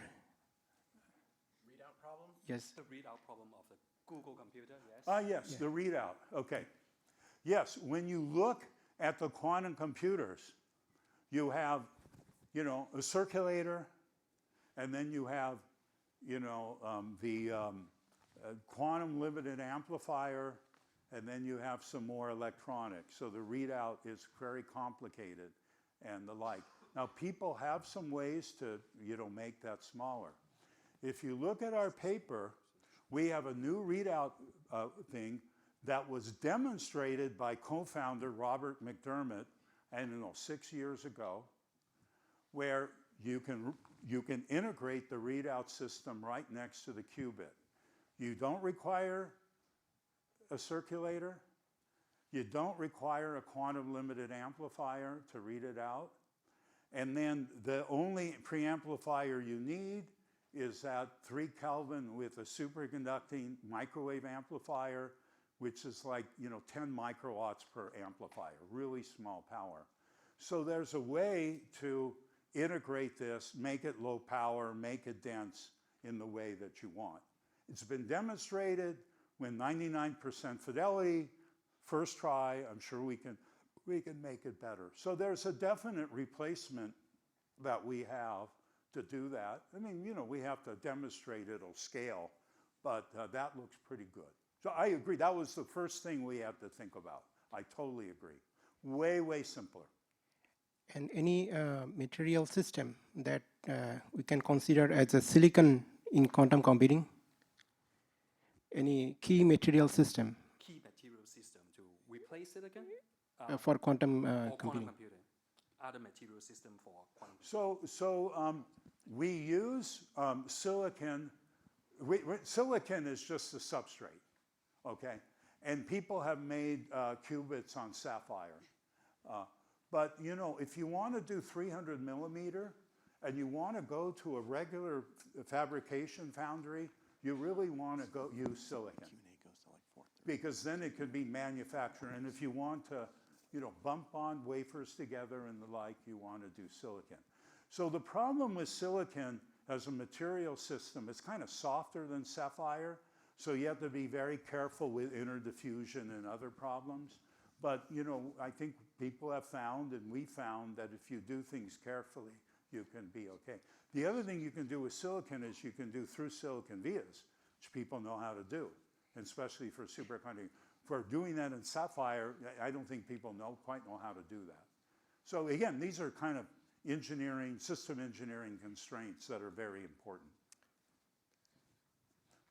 Readout problem? Yes. The readout problem of the Google computer, yes? Yes, the readout, okay. Yes, when you look at the quantum computers, you have, a circulator, and then you have, the quantum limited amplifier, and then you have some more electronics. So the readout is very complicated and the like. Now, people have some ways to, make that smaller. If you look at our paper, we have a new readout thing that was demonstrated by co-founder Robert McDermott, 6 years ago, where you can integrate the readout system right next to the qubit. You don't require a circulator. You don't require a quantum limited amplifier to read it out. And then the only preamplifier you need is at 3 Kelvin with a superconducting microwave amplifier, which is like 10 microwatts per amplifier, really small power. So there's a way to integrate this, make it low power, make it dense in the way that you want. It's been demonstrated with 99% fidelity, first try. I'm sure we can make it better. So there's a definite replacement that we have to do that. I mean, we have to demonstrate it'll scale, but that looks pretty good. So I agree, that was the first thing we had to think about. I totally agree. Way, way simpler. And any material system that we can consider as a silicon in quantum computing? Any key material system? Key material system to replace it again? For quantum or computing. Quantum computing. Other material system for quantum So we use silicon. Silicon is just the substrate, okay? And people have made qubits on sapphire. But if you want to do 300 millimeter and you want to go to a regular fabrication foundry, you really want to use silicon. Because then it could be manufactured. And if you want to, bump on wafers together and the like, you want to do silicon. So the problem with silicon as a material system, it's kind of softer than sapphire. So you have to be very careful with interdiffusion and other problems. But, I think people have found, and we found, that if you do things carefully, you can be okay. The other thing you can do with silicon is you can do through silicon vias, which people know how to do, and especially for superconducting. for doing that in sapphire, I don't think people quite know how to do that. So again, these are kind of system engineering constraints that are very important.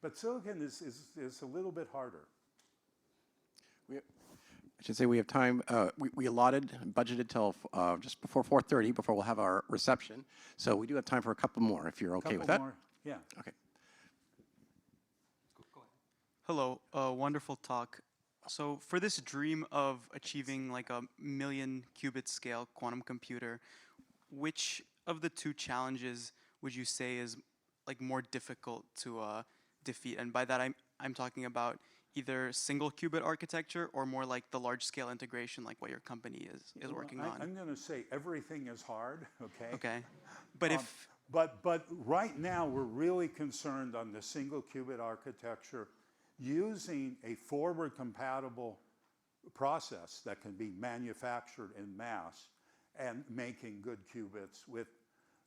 But silicon is a little bit harder. I should say we have time. We allotted and budgeted till just before 4:30, before we'll have our reception. So we do have time for a couple more, if you're okay with that. More, yeah. Okay. Hello, wonderful talk. So for this dream of achieving like a 1,000,000 qubit scale quantum computer, which of the two challenges would you say is like more difficult to defeat? And by that I'm talking about either single qubit architecture or more like the large scale integration like what your company is working on. I'm going to say everything is hard, okay? Okay. But But right now we're really concerned on the single qubit architecture using a forward compatible process that can be manufactured in mass and making good qubits with,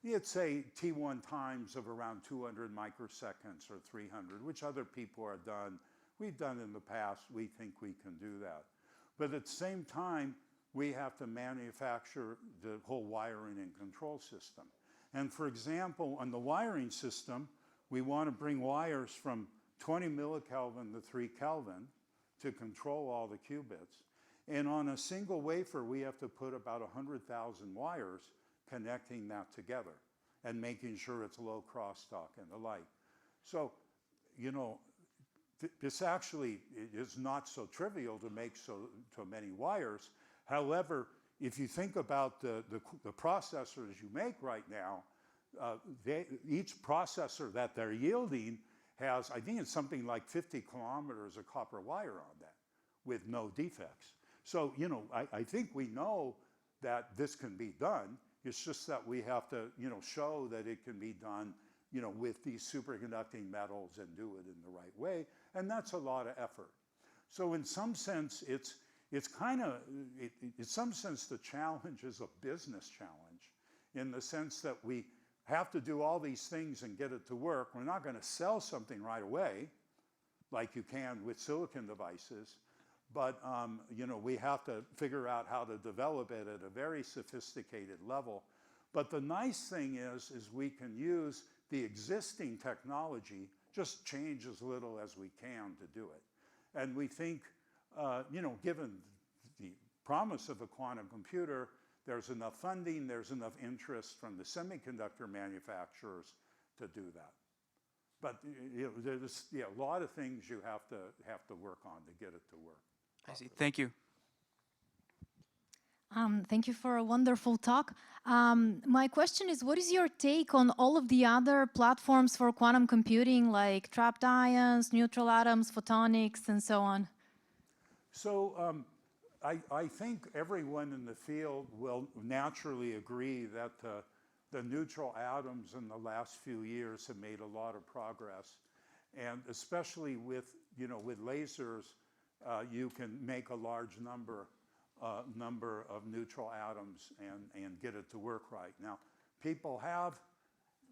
let's say, T1 times of around 200 microseconds or 300, which other people are done. We've done in the past. We think we can do that. But at the same time, we have to manufacture the whole wiring and control system. And for example, on the wiring system, we want to bring wires from 20 millikelvin to 3 Kelvin to control all the qubits. And on a single wafer, we have to put about 100,000 wires connecting that together and making sure it's low crosstalk and the like. So, you know, this actually is not so trivial to make so many wires. However, if you think about the processors you make right now, each processor that they're yielding has, I think it's something like 50 kilometers of copper wire on that with no defects. So, you know, I think we know that this can be done. It's just that we have to, you know, show that it can be done, you know, with these superconducting metals and do it in the right way. And that's a lot of effort. So in some sense, it's kind of, in some sense, the challenge is a business challenge in the sense that we have to do all these things and get it to work. We're not going to sell something right away like you can with silicon devices. But, you know, we have to figure out how to develop it at a very sophisticated level. But the nice thing is we can use the existing technology, just change as little as we can to do it. And we think, you know, given the promise of a quantum computer, there's enough funding, there's enough interest from the semiconductor manufacturers to do that. But you know, there's a lot of things you have to work on to get it to work. I see. Thank you. Thank you for a wonderful talk. My question is, what is your take on all of the other platforms for quantum computing, like trapped ions, neutral atoms, photonics, and so on? So I think everyone in the field will naturally agree that the neutral atoms in the last few years have made a lot of progress. And especially with, you know, with lasers, you can make a large number of neutral atoms and get it to work right. Now, people have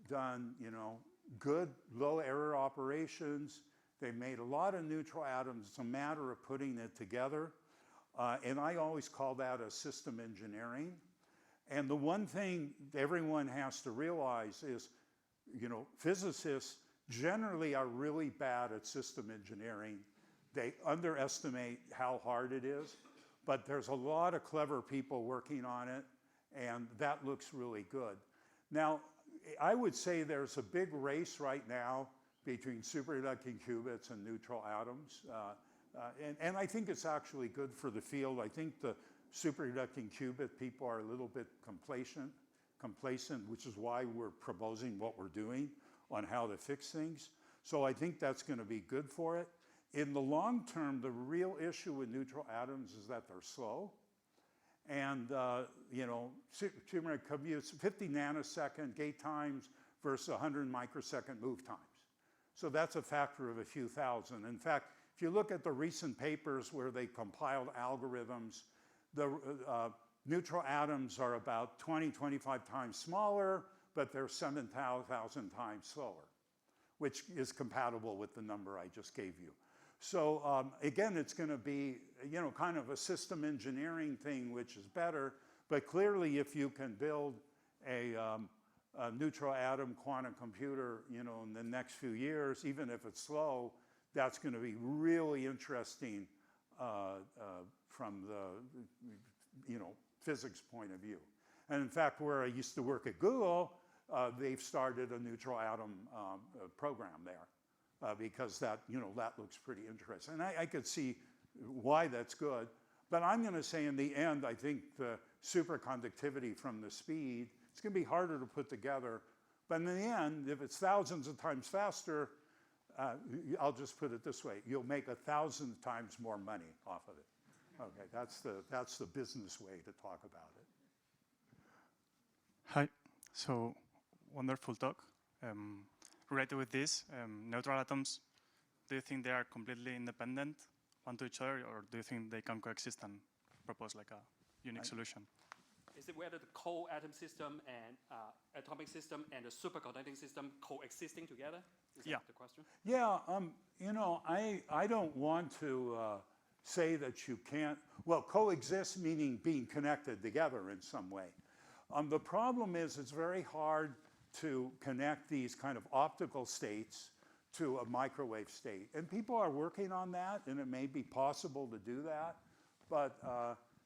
done, you know, good low error operations. They made a lot of neutral atoms. It's a matter of putting it together. And I always call that a system engineering. And the one thing everyone has to realize is, you know, physicists generally are really bad at system engineering. They underestimate how hard it is. But there's a lot of clever people working on it, and that looks really good. Now, I would say there's a big race right now between superconducting qubits and neutral atoms. And I think it's actually good for the field. I think the superconducting qubit people are a little bit complacent, which is why we're proposing what we're doing on how to fix things. So I think that's going to be good for it. In the long term, the real issue with neutral atoms is that they're slow. And, you know, superconducting qubits, 50 nanosecond gate times versus 100 microsecond move times. So that's a factor of a few thousand. In fact, if you look at the recent papers where they compiled algorithms, the neutral atoms are about 20, 25 times smaller, but they're 7,000 times slower, which is compatible with the number I just gave you. So again, it's going to be, you know, kind of a system engineering thing, which is better. But clearly, if you can build a neutral atom quantum computer, you know, in the next few years, even if it's slow, that's going to be really interesting from the, you know, physics point of view. And in fact, where I used to work at Google, they've started a neutral atom program there because that, you know, that looks pretty interesting. And I could see why that's good. But I'm going to say in the end, I think the superconductivity from the speed, it's going to be harder to put together. But in the end, if it's thousands of times faster, I'll just put it this way, you'll make 1,000 times more money off of it. Okay, that's the business way to talk about it. Hi, so wonderful talk. Related with this, neutral atoms, do you think they are completely independent one to each other, or do you think they can coexist and propose like a unique solution? Is it whether the co-atom system and atomic system and the superconducting system coexisting together? Is that the question? Yeah, you know, I don't want to say that you can't, well, coexist meaning being connected together in some way. The problem is it's very hard to connect these kind of optical states to a microwave state. And people are working on that, and it may be possible to do that, but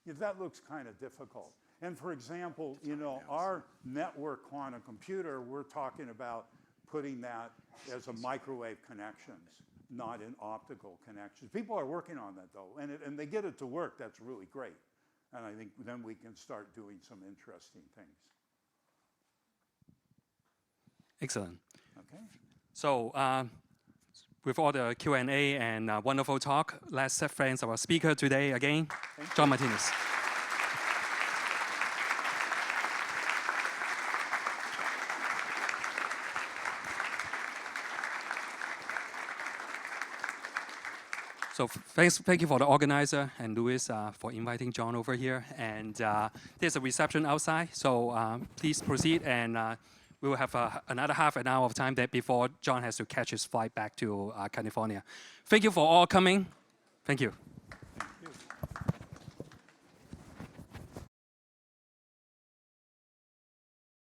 that looks kind of difficult. And for example, you know, our network quantum computer, we're talking about putting that as a microwave connections, not in optical connections. People are working on that though, and they get it to work, that's really great. And I think then we can start doing some interesting things. Excellent. Okay. So with all the Q&A and wonderful talk, let's thank our speaker today again, John Martinis. So thank you for the organizer and Louis for inviting John over here. And there's a reception outside, so please proceed. And we will have another half an hour of time there before John has to catch his flight back to California. Thank you for all coming. Thank you.